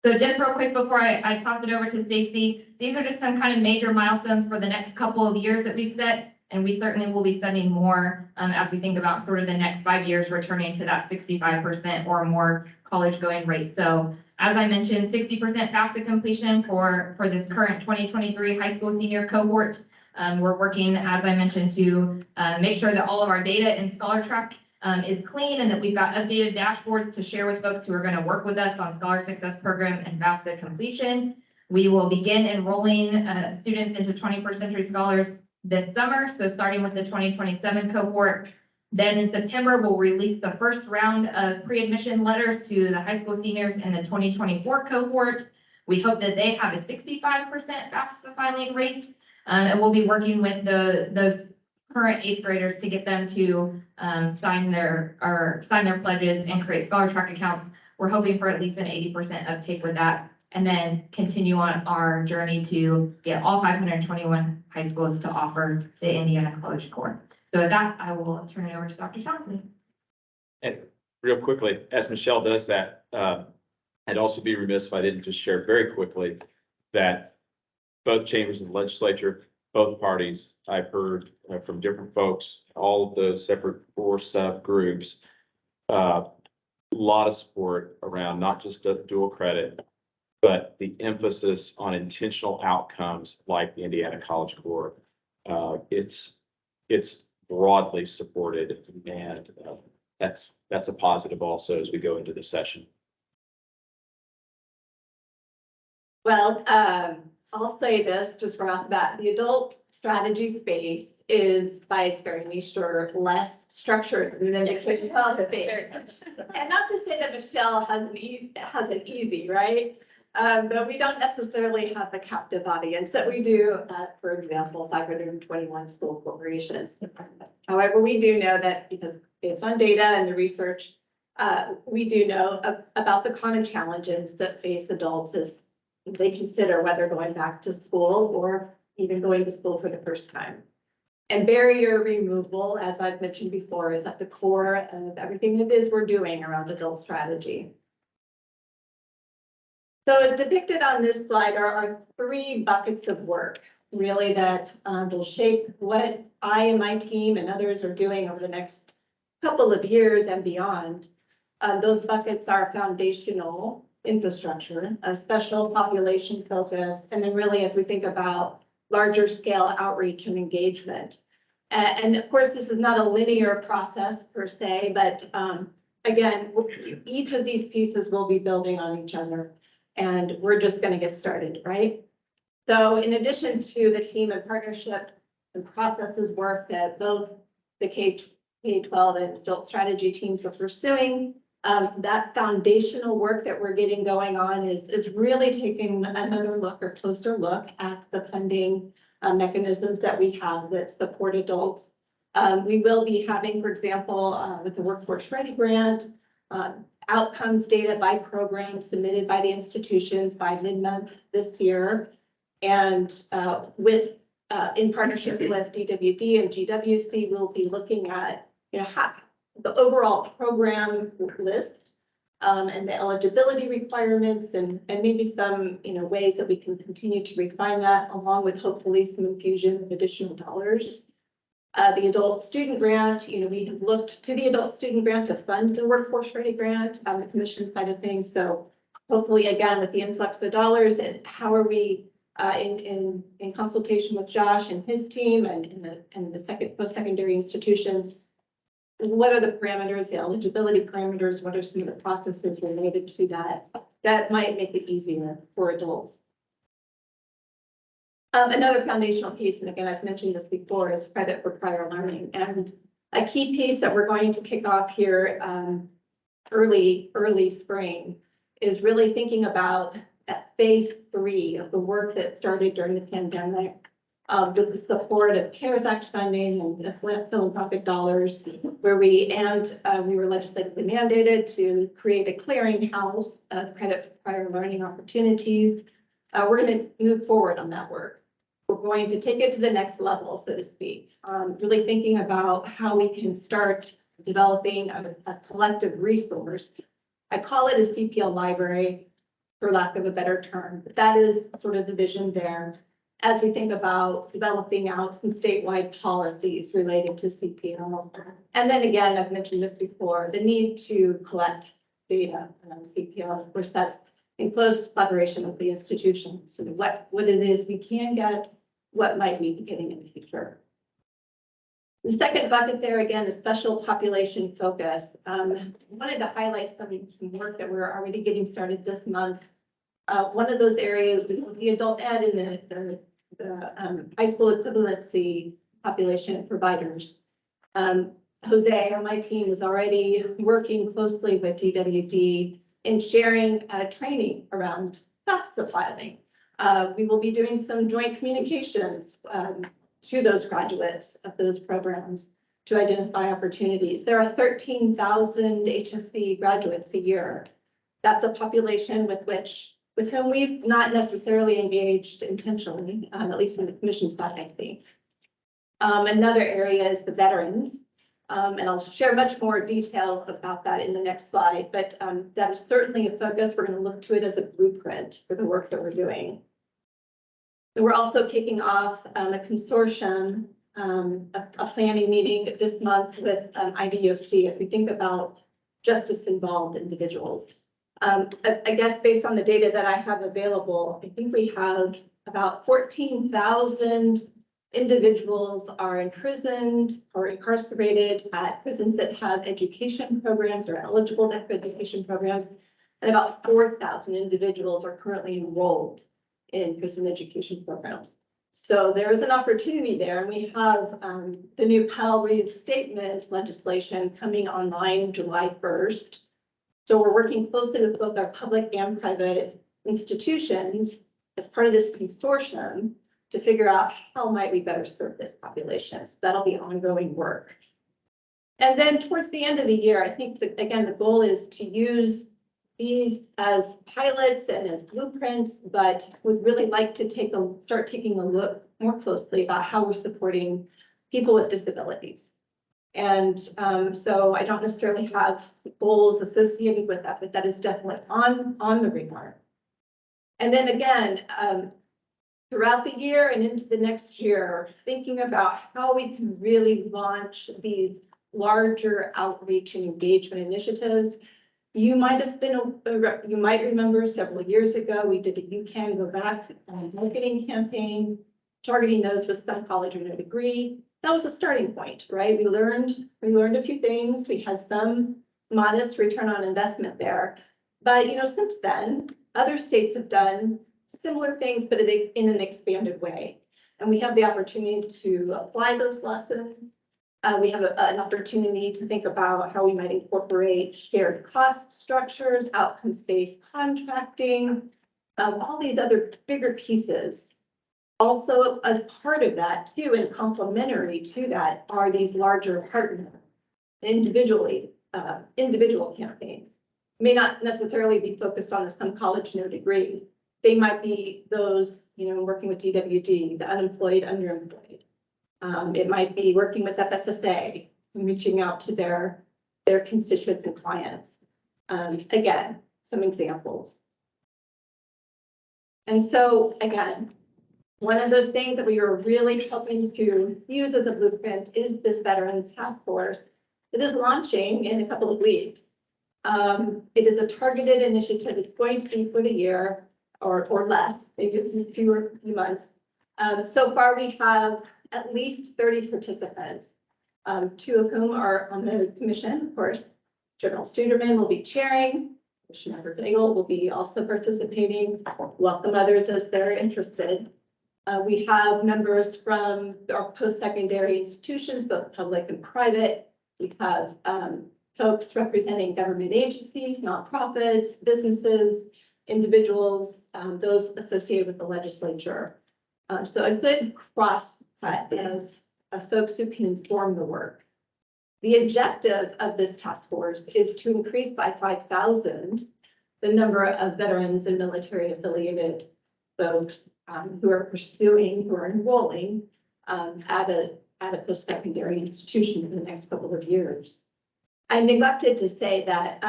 So just real quick before I toss it over to Stacy, these are just some kind of major milestones for the next couple of years that we've set. And we certainly will be studying more as we think about sort of the next 5 years, returning to that 65% or more college going rate. So as I mentioned, 60% FAFSA completion for this current 2023 high school senior cohort. We're working, as I mentioned, to make sure that all of our data in Scholar Track is clean and that we've got updated dashboards to share with folks who are going to work with us on Scholar Success Program and FAFSA completion. We will begin enrolling students into 21st Century Scholars this summer, so starting with the 2027 cohort. Then in September, we'll release the first round of pre-admission letters to the high school seniors in the 2024 cohort. We hope that they have a 65% FAFSA filing rate, and we'll be working with those current 8th graders to get them to sign their pledges and create Scholar Track accounts. We're hoping for at least an 80% uptake with that, and then continue on our journey to get all 521 high schools to offer the Indiana College Corps. So with that, I will turn it over to Dr. Townsend. And real quickly, as Michelle does that, I'd also be remiss if I didn't just share very quickly that both chambers of the legislature, both parties, I've heard from different folks, all of the separate 4 subgroups, a lot of support around not just dual credit, but the emphasis on intentional outcomes like the Indiana College Corps. It's broadly supported, and that's a positive also as we go into the session. Well, I'll say this just right off the bat, the adult strategy space is by its very nature less structured than the Michelle space. And not to say that Michelle has it easy, right? But we don't necessarily have the captive audience that we do at, for example, 521 school corporations. However, we do know that because based on data and the research, we do know about the common challenges that face adults as they consider whether going back to school or even going to school for the first time. And barrier removal, as I've mentioned before, is at the core of everything that is we're doing around adult strategy. So depicted on this slide are 3 buckets of work, really, that will shape what I and my team and others are doing over the next couple of years and beyond. Those buckets are foundational infrastructure, a special population focus, and then really as we think about larger scale outreach and engagement. And of course, this is not a linear process per se, but again, each of these pieces will be building on each other, and we're just going to get started, right? So in addition to the team and partnership and processes work that both the K-12 and adult strategy teams are pursuing, that foundational work that we're getting going on is really taking another look or closer look at the funding mechanisms that we have that support adults. We will be having, for example, with the Workforce Ready grant, outcomes data by program submitted by the institutions by mid-month this year. And in partnership with DWD and GWC, we'll be looking at, the overall program list and the eligibility requirements and maybe some, ways that we can continue to refine that, along with hopefully some infusion of additional dollars. The adult student grant, we have looked to the adult student grant to fund the Workforce Ready grant on the commission side of things. So hopefully, again, with the influx of dollars, and how are we in consultation with Josh and his team and the post-secondary institutions, what are the parameters, the eligibility parameters, what are some of the processes related to that might make it easier for adults. Another foundational piece, and again, I've mentioned this before, is credit for prior learning. And a key piece that we're going to kick off here early spring is really thinking about that phase 3 of the work that started during the pandemic, with the support of CARES Act funding and the philanthropic dollars, where we were legislatively mandated to create a clearinghouse of credit for prior learning opportunities. We're going to move forward on that work. We're going to take it to the next level, so to speak, really thinking about how we can start developing a collective resource. I call it a CPL library, for lack of a better term, but that is sort of the vision there as we think about developing out some statewide policies related to CPL. And then again, I've mentioned this before, the need to collect data on CPL. Of course, that's in close collaboration with the institutions, so what it is we can get, what might we be getting in the future. The second bucket there, again, is special population focus. I wanted to highlight some work that we're already getting started this month. One of those areas is the adult ed and the high school equivalency population providers. Jose on my team is already working closely with DWD in sharing training around FAFSA filing. We will be doing some joint communications to those graduates of those programs to identify opportunities. There are 13,000 HSC graduates a year. That's a population with whom we've not necessarily engaged intentionally, at least in the commission side, I think. Another area is the veterans. And I'll share much more detail about that in the next slide, but that is certainly a focus. We're going to look to it as a blueprint for the work that we're doing. So we're also kicking off a consortium, a planning meeting this month with IDOC as we think about justice-involved individuals. I guess based on the data that I have available, I think we have about 14,000 individuals are imprisoned or incarcerated at prisons that have education programs or eligible for education programs, and about 4,000 individuals are currently enrolled in prison education programs. So there is an opportunity there, and we have the new Pell reinstatement legislation coming online July 1st. So we're working closely with both our public and private institutions as part of this consortium to figure out how might we better serve this population. So that'll be ongoing work. And then towards the end of the year, I think that, again, the goal is to use these as pilots and as blueprints, but would really like to start taking a look more closely about how we're supporting people with disabilities. And so I don't necessarily have goals associated with that, but that is definitely on the radar. And then again, throughout the year and into the next year, thinking about how we can really launch these larger outreach and engagement initiatives. You might remember several years ago, we did a You Can Go Back marketing campaign, targeting those with some college or no degree. That was a starting point, right? We learned a few things. We had some modest return on investment there. But, since then, other states have done similar things, but in an expanded way. And we have the opportunity to apply those lessons. We have an opportunity to think about how we might incorporate shared cost structures, outcomes-based contracting, all these other bigger pieces. Also, as part of that too, and complementary to that, are these larger partner individual campaigns. May not necessarily be focused on some college no degree. They might be those, working with DWD, the unemployed, underemployed. It might be working with FSSA and reaching out to their constituents and clients. Again, some examples. And so again, one of those things that we are really hoping to use as a blueprint is this Veterans Task Force. It is launching in a couple of weeks. It is a targeted initiative. It's going to be for the year or less, maybe a few months. So far, we have at least 30 participants, 2 of whom are on the commission, of course. General Studerman will be chairing. Commissioner Bagel will be also participating. Welcome others as they're interested. We have members from our post-secondary institutions, both public and private. We have folks representing government agencies, nonprofits, businesses, individuals, those associated with the legislature. So a good cross cut of folks who can inform the work. The objective of this task force is to increase by 5,000 the number of veterans and military affiliated folks who are enrolling at a post-secondary institution in the next couple of years. I neglected to say that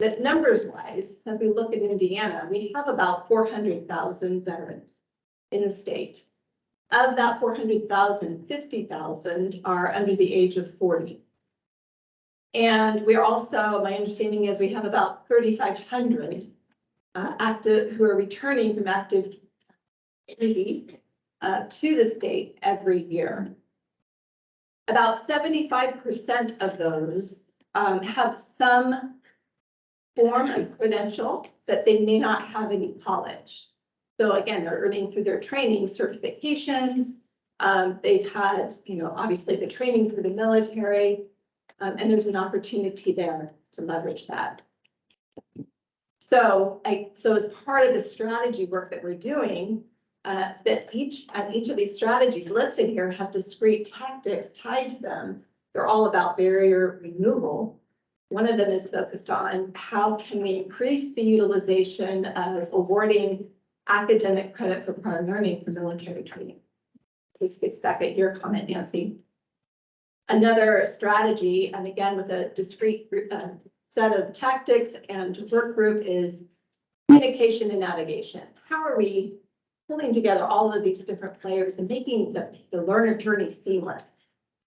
that numbers wise, as we look at Indiana, we have about 400,000 veterans in the state. Of that 400,000, 50,000 are under the age of 40. And we're also, my understanding is we have about 3,500 active who are returning from active duty to the state every year. About 75% of those have some form of credential, but they may not have any college. So again, they're earning through their training certifications. They've had, obviously the training for the military, and there's an opportunity there to leverage that. So as part of the strategy work that we're doing, that each of these strategies listed here have discrete tactics tied to them. They're all about barrier removal. One of them is focused on how can we increase the utilization of awarding academic credit for prior learning for military training. This gets back at your comment, Nancy. Another strategy, and again with a discrete set of tactics and work group, is communication and navigation. How are we pulling together all of these different players and making the learner journey seamless?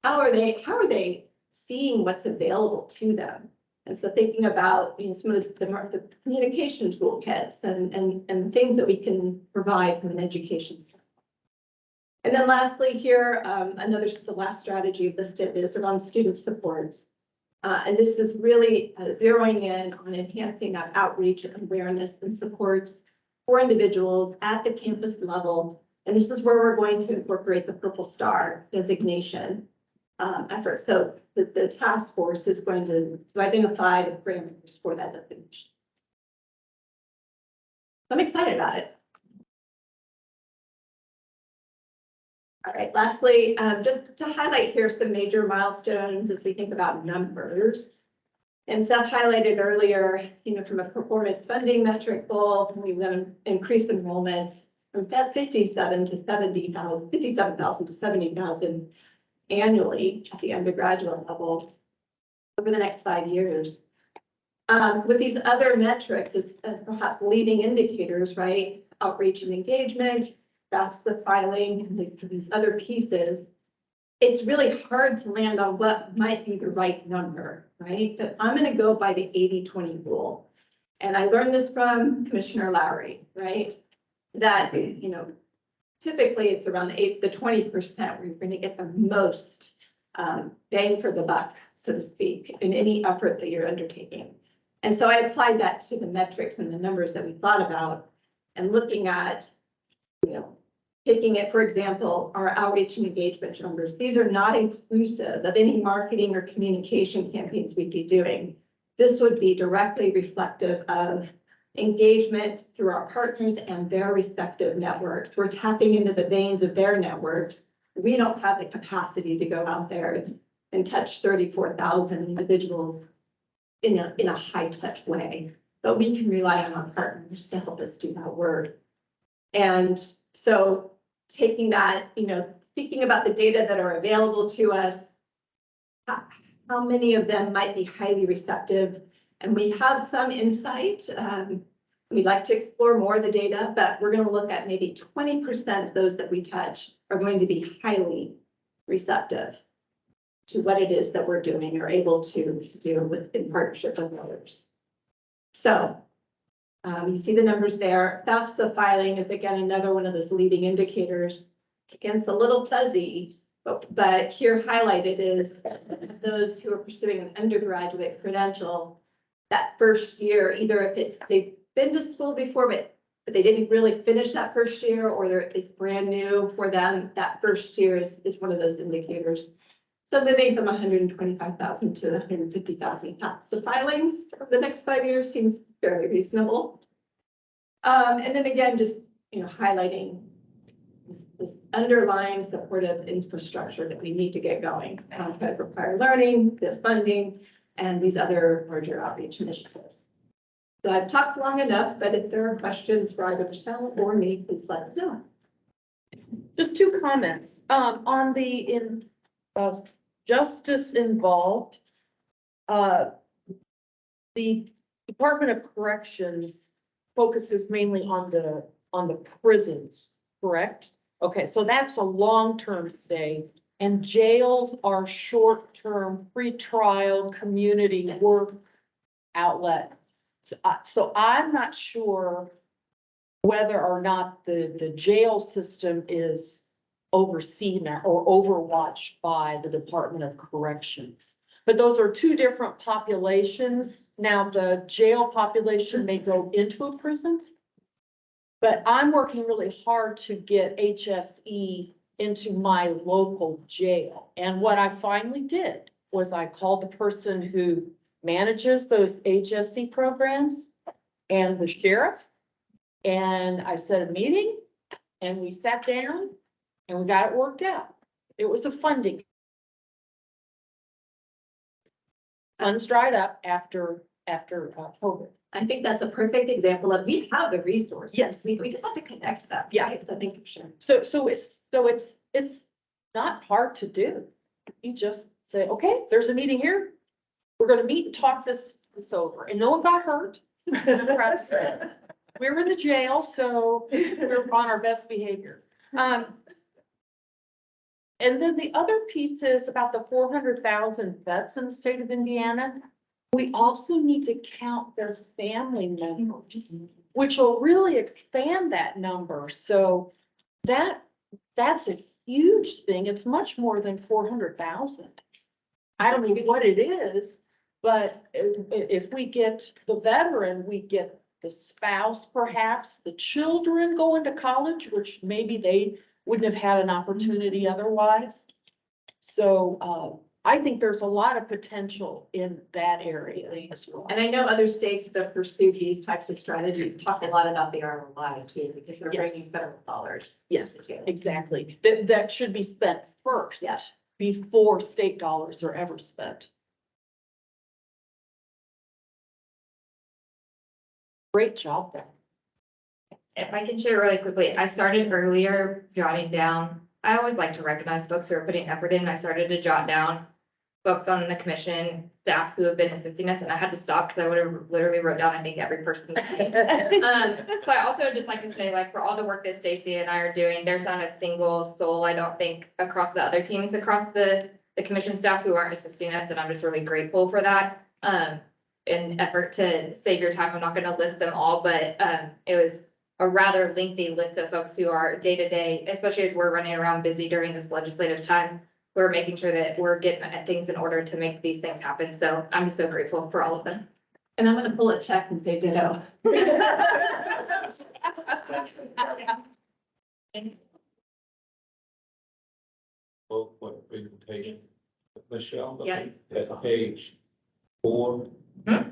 How are they seeing what's available to them? And so thinking about some of the communication toolkits and the things that we can provide from an education standpoint. And then lastly here, the last strategy listed is around student supports. And this is really zeroing in on enhancing that outreach and awareness and supports for individuals at the campus level. And this is where we're going to incorporate the Purple Star designation effort. So the task force is going to identify the parameters for that designation. I'm excited about it. All right, lastly, just to highlight here some major milestones as we think about numbers. And Seth highlighted earlier, from a performance funding metric goal, we want to increase enrollments from that 57,000 to 70,000 annually at the undergraduate level over the next 5 years. With these other metrics as perhaps leading indicators, right? Outreach and engagement, FAFSA filing, and these other pieces, it's really hard to land on what might be the right number, right? But I'm going to go by the 80-20 rule. And I learned this from Commissioner Lowry, right? That, you know, typically it's around the 20% where you're going to get the most bang for the buck, so to speak, in any effort that you're undertaking. And so I applied that to the metrics and the numbers that we thought about and looking at, you know, taking it, for example, our outreach and engagement numbers. These are not inclusive of any marketing or communication campaigns we'd be doing. This would be directly reflective of engagement through our partners and their respective networks. We're tapping into the veins of their networks. We don't have the capacity to go out there and touch 34,000 individuals in a high touch way, but we can rely on our partners to help us do that work. And so taking that, you know, thinking about the data that are available to us, how many of them might be highly receptive, and we have some insight. We'd like to explore more of the data, but we're going to look at maybe 20% of those that we touch are going to be highly receptive to what it is that we're doing or able to do with in partnership with others. So you see the numbers there. FAFSA filing is again another one of those leading indicators. Again, it's a little fuzzy, but here highlighted is those who are pursuing an undergraduate credential that first year, either if they've been to school before, but they didn't really finish that first year, or it's brand new for them, that first year is one of those indicators. So moving from 125,000 to 150,000 FAFSA filings over the next 5 years seems fairly reasonable. And then again, just, you know, highlighting this underlying supportive infrastructure that we need to get going. Credit for prior learning, the funding, and these other larger outreach initiatives. So I've talked long enough, but if there are questions for either Michelle or me, please let us know. Just two comments. On the justice involved, the Department of Corrections focuses mainly on the prisons, correct? Okay, so that's a long-term stay, and jails are short-term pre-trial community work outlet. So I'm not sure whether or not the jail system is overseen or overwatched by the Department of Corrections. But those are two different populations. Now, the jail population may go into a prison, but I'm working really hard to get HSE into my local jail. And what I finally did was I called the person who manages those HSE programs and the sheriff, and I set a meeting, and we sat down and we got it worked out. It was a funding. Funds dried up after COVID. I think that's a perfect example of we have the resources. Yes. We just have to connect them. Yeah. Right? So thank you, Sharon. So it's not hard to do. You just say, okay, there's a meeting here. We're gonna meet and talk this over, and no one got hurt. We were in the jail, so we're on our best behavior. And then the other piece is about the 400,000 vets in the state of Indiana. We also need to count their family members, which will really expand that number. So that's a huge thing. It's much more than 400,000. I don't know what it is, but if we get the veteran, we get the spouse, perhaps the children going to college, which maybe they wouldn't have had an opportunity otherwise. So I think there's a lot of potential in that area as well. And I know other states that pursue these types of strategies talk a lot about the ROI too, because they're bringing federal dollars. Yes, exactly. That should be spent first. Yeah. Before state dollars are ever spent. Great job there. If I can share really quickly, I started earlier jotting down, I always like to recognize folks who are putting effort in. I started to jot down folks on the commission, staff who have been assisting us, and I had to stop because I would have literally wrote down, I think, every person. So I also just like to say, like, for all the work that Stacy and I are doing, there's not a single soul, I don't think, across the other teams, across the commission staff who aren't assisting us, and I'm just really grateful for that. In effort to save your time, I'm not gonna list them all, but it was a rather lengthy list of folks who are day-to-day, especially as we're running around busy during this legislative time. We're making sure that we're getting things in order to make these things happen. So I'm just so grateful for all of them. And I'm gonna pull a check and say ditto. Well, what presentation? Michelle? Yeah. That's page 4. Hmm?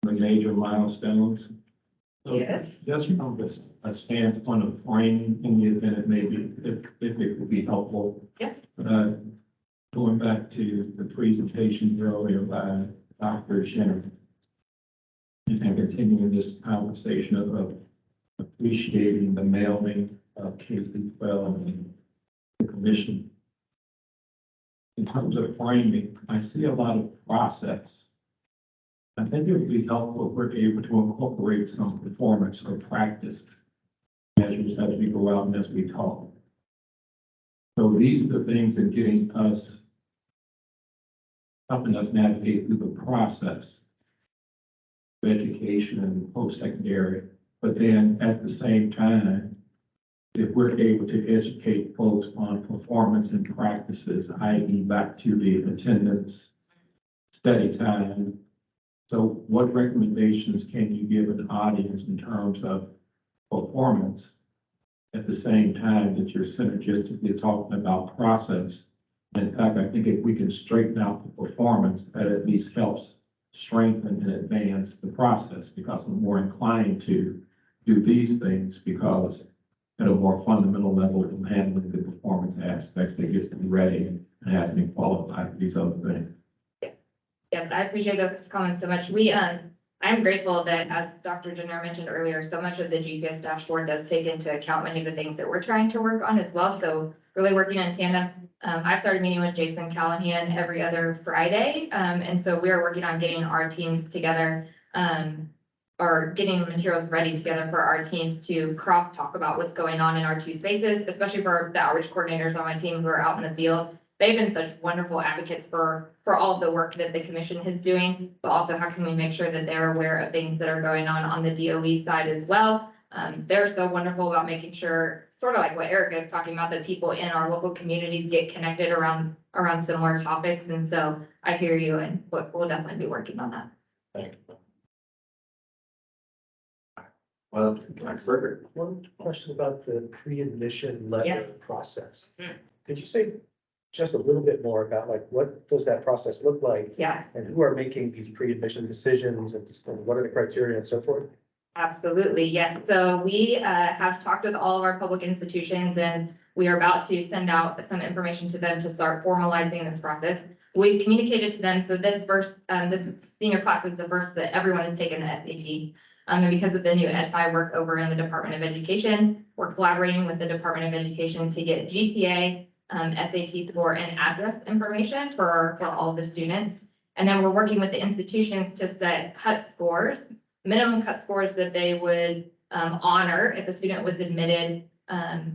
The major milestones. So Yes. Just from this, a standpoint of framing in the event it may be, if it would be helpful. Yeah. Going back to the presentation earlier by Dr. Jenner. And continuing this conversation of appreciating the mailing of K-12 and the commission. In terms of framing, I see a lot of process. I think it would be helpful if we're able to incorporate some performance or practice measures as we go out and as we talk. So these are the things that getting us, helping us navigate through the process of education and post-secondary. But then at the same time, if we're able to educate folks on performance and practices, i.e. back to the attendance, study time. So what recommendations can you give an audience in terms of performance at the same time that you're synergistically talking about process? In fact, I think if we can straighten out the performance, that at least helps strengthen and advance the process, because I'm more inclined to do these things because at a more fundamental level of handling the performance aspects that gets me ready and has me qualified for these other things. Yes, I appreciate those comments so much. I'm grateful that, as Dr. Jenner mentioned earlier, so much of the GPS dashboard does take into account many of the things that we're trying to work on as well. So really working in tandem. I've started meeting with Jason Callahan every other Friday. And so we are working on getting our teams together, or getting materials ready together for our teams to cross talk about what's going on in our 2 spaces, especially for the outreach coordinators on my team who are out in the field. They've been such wonderful advocates for all of the work that the commission is doing, but also how can we make sure that they're aware of things that are going on the DOE side as well. They're so wonderful about making sure, sort of like what Erica is talking about, that people in our local communities get connected around similar topics. And so I hear you, and we'll definitely be working on that. Thank you. Well, Burger. One question about the pre-admission letter Yes. process. Mm. Could you say just a little bit more about, like, what does that process look like? Yeah. And who are making these pre-admission decisions, and what are the criteria and so forth? Absolutely, yes. So we have talked with all of our public institutions, and we are about to send out some information to them to start formalizing this process. We've communicated to them, so this senior class is the first that everyone has taken the SAT. And because of the new Ed5 work over in the Department of Education, we're collaborating with the Department of Education to get GPA, SAT score, and address information for all of the students. And then we're working with the institutions to set cut scores, minimum cut scores that they would honor if a student was admitted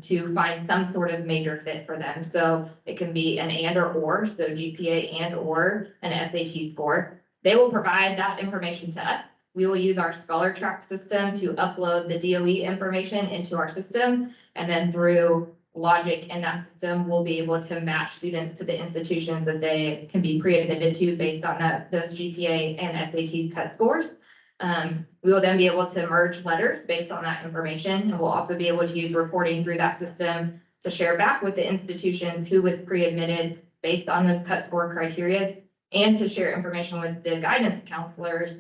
to find some sort of major fit for them. So it can be an and or, so GPA and or an SAT score. They will provide that information to us. We will use our Scholar Track system to upload the DOE information into our system. And then through logic in that system, we'll be able to match students to the institutions that they can be pre-admitted to based on those GPA and SAT cut scores. We will then be able to merge letters based on that information, and we'll also be able to use reporting through that system to share back with the institutions who was pre-admitted based on those cut score criteria, and to share information with the guidance counselors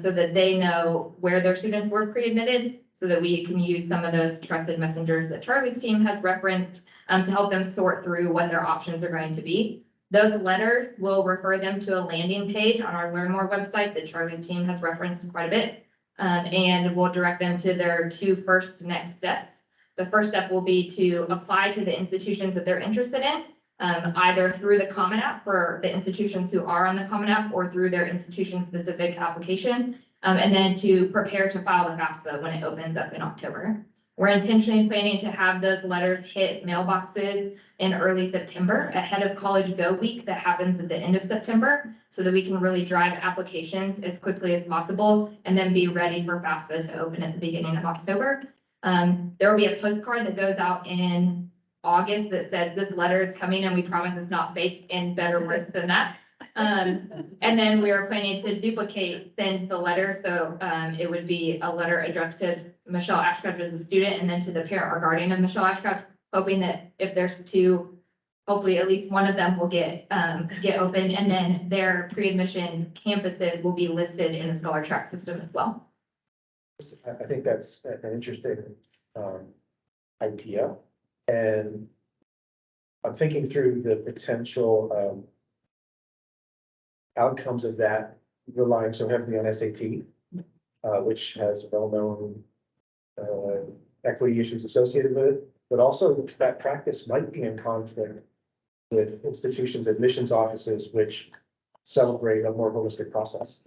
so that they know where their students were pre-admitted, so that we can use some of those trusted messengers that Charlie's team has referenced to help them sort through what their options are going to be. Those letters will refer them to a landing page on our Learn More website that Charlie's team has referenced quite a bit. and we'll direct them to their two first next steps. The first step will be to apply to the institutions that they're interested in, either through the Common App for the institutions who are on the Common App or through their institution-specific application, and then to prepare to file the FAFSA when it opens up in October. We're intentionally planning to have those letters hit mailboxes in early September ahead of College Go Week that happens at the end of September, so that we can really drive applications as quickly as possible and then be ready for FAFSA to open at the beginning of October. There will be a postcard that goes out in August that says this letter is coming and we promise it's not fake, and better words than that. And then we are planning to send the letter. So it would be a letter addressed to Michelle Ashcraft as a student and then to the parent or guardian of Michelle Ashcraft, hoping that if there's two, hopefully at least one of them will get open, and then their pre-admission campuses will be listed in the Scholar Track system as well. I think that's an interesting idea. And I'm thinking through the potential outcomes of that relying so heavily on SAT, which has well-known equity issues associated with it, but also that practice might be in conflict with institutions' admissions offices, which celebrate a more holistic process.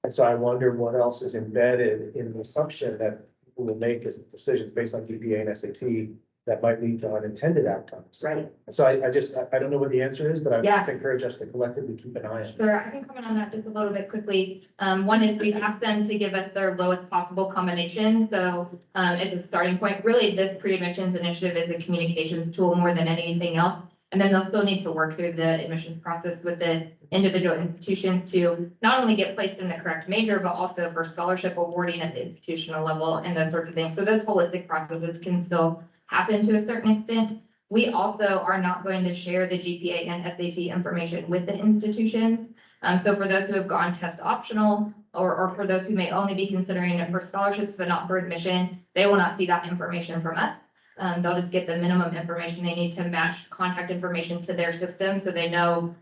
And so I wonder what else is embedded in the assumption that people will make as decisions based on GPA and SAT that might lead to unintended outcomes. Right. And so I don't know what the answer is, but I would Yeah. just encourage us to collectively keep an eye on it. Sure, I can comment on that just a little bit quickly. One is we've asked them to give us their lowest possible combination. So at the starting point, really this pre-admissions initiative is a communications tool more than anything else. And then they'll still need to work through the admissions process with the individual institutions to not only get placed in the correct major, but also for scholarship awarding at the institutional level and those sorts of things. So those holistic processes can still happen to a certain extent. We also are not going to share the GPA and SAT information with the institutions. So for those who have gone test optional, or for those who may only be considering it for scholarships but not for admission, they will not see that information from us. They'll just get the minimum information they need to match contact information to their system, so they know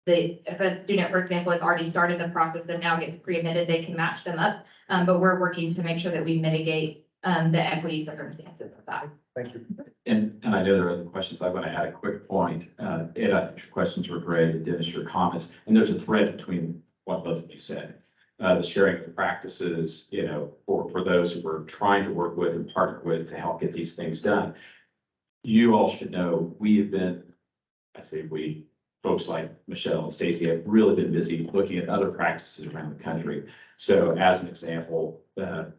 if a student, for example, has already started the process and now gets pre-admitted, they can match them up. But we're working to make sure that we mitigate the equity circumstances of that. Thank you. And I know there are other questions. I want to add a quick point. Ed, I think your questions were great, and Dennis, your comments. And there's a thread between what both of you said. The sharing of the practices, for those who we're trying to work with and partner with to help get these things done. You all should know, we have been, I say we, folks like Michelle and Stacy have really been busy looking at other practices around the country. So as an example,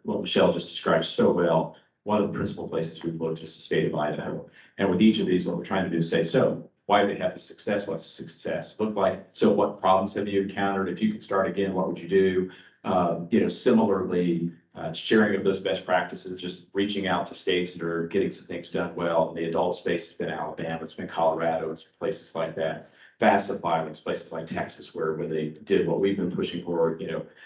what Michelle just described so well, one of the principal places we've looked is the state of Idaho. And with each of these, what we're trying to do is say, so why do they have the success? What's the success look like? So what problems have you encountered? If you could start again, what would you do? Similarly, sharing of those best practices, just reaching out to states that are getting some things done well. In the adult space, it's been Alabama, it's been Colorado, it's places like that. FAFSA filings, places like Texas, where they did what we've been pushing for,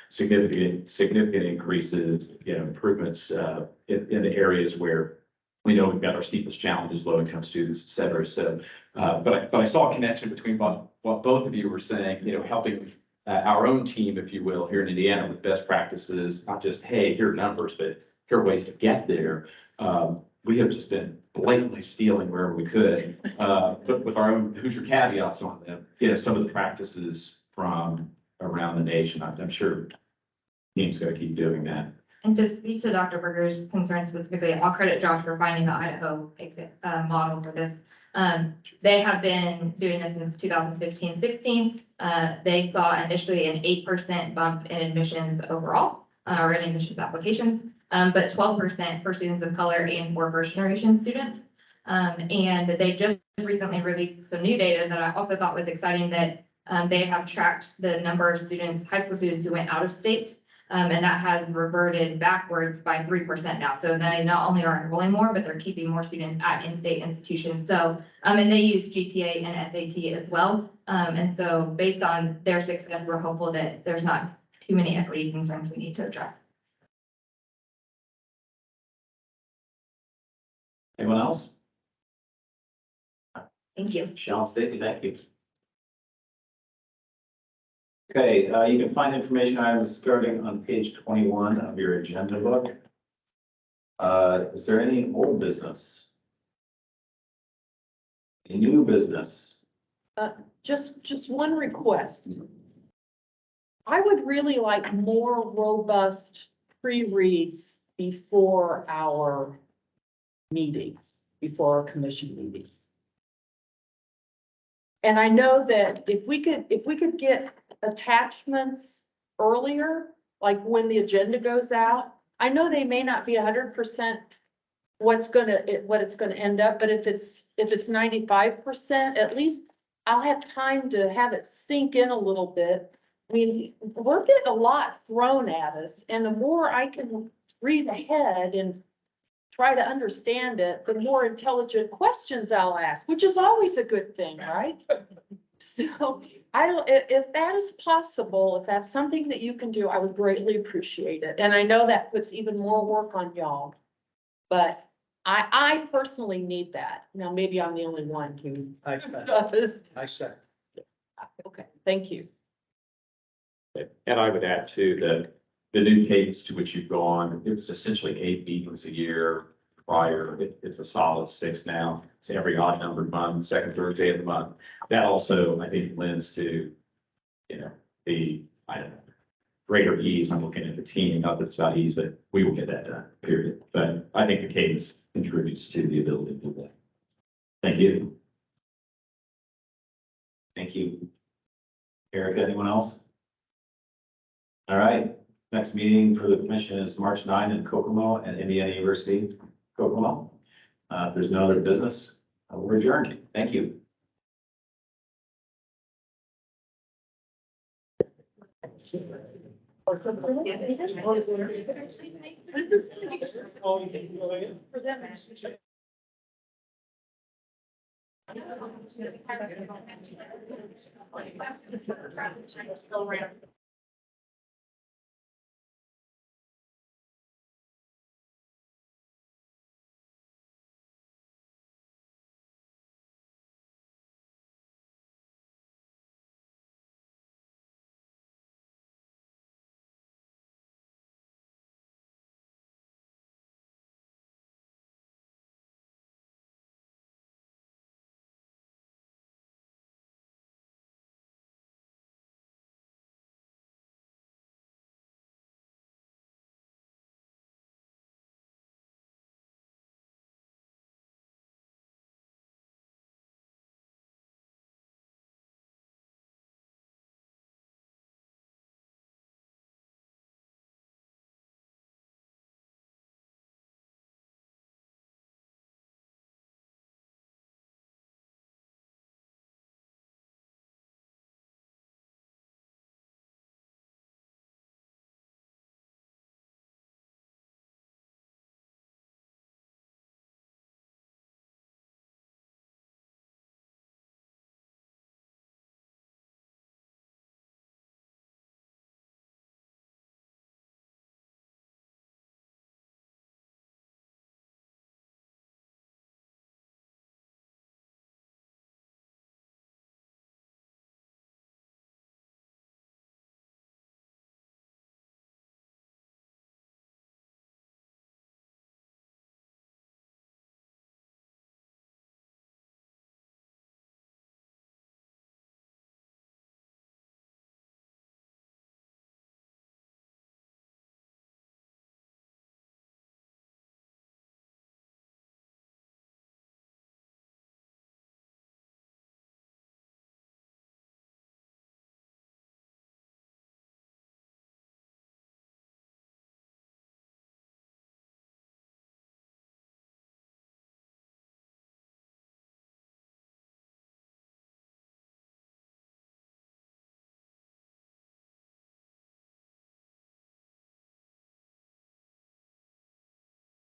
significant increases, improvements in the areas where we know we've got our steepest challenges, low income students, et cetera. So, but I saw a connection between what both of you were saying, helping our own team, if you will, here in Indiana with best practices, not just, hey, here are numbers, but here are ways to get there. We have just been blatantly stealing wherever we could, but with our own Hoosier caveats on them, some of the practices from around the nation. I'm sure team's going to keep doing that. And to speak to Dr. Berger's concerns specifically, I'll credit Josh for finding the Idaho model for this. They have been doing this since 2015-16. They saw initially an 8% bump in admissions overall, or in admissions applications, but 12% for students of color and for first generation students. And they just recently released some new data that I also thought was exciting, that they have tracked the number of students, high school students who went out of state. And that has reverted backwards by 3% now. So they not only are enrolling more, but they're keeping more students at in-state institutions. So, and they use GPA and SAT as well. And so based on their success, we're hopeful that there's not too many equity concerns we need to address. Anyone else? Thank you. Michelle, Stacy, thank you. Okay, you can find information items starting on page 21 of your agenda book. Is there any old business? Any new business? Just one request. I would really like more robust pre-reads before our meetings, before our commission meetings. And I know that if we could get attachments earlier, like when the agenda goes out, I know they may not be 100% what it's gonna end up, but if it's 95%, at least I'll have time to have it sink in a little bit. I mean, we're getting a lot thrown at us, and the more I can read ahead and try to understand it, the more intelligent questions I'll ask, which is always a good thing, right? So I don't, if that is possible, if that's something that you can do, I would greatly appreciate it. And I know that puts even more work on y'all, but I personally need that. Now, maybe I'm the only one who does. I second. Okay, thank you. And I would add too, that the new cadence to which you've gone, it was essentially 8 meetings a year prior. It's a solid 6 now. It's every odd numbered month, second Thursday of the month. That also, I think, lends to, I don't know, greater ease. I'm looking at the team, not that it's about ease, but we will get that done, period. But I think the cadence contributes to the ability to do that. Thank you. Thank you. Eric, anyone else? All right, next meeting for the commission is March 9 in Kokomo at Indiana University, Kokomo. If there's no other business, we're adjourned. Thank you.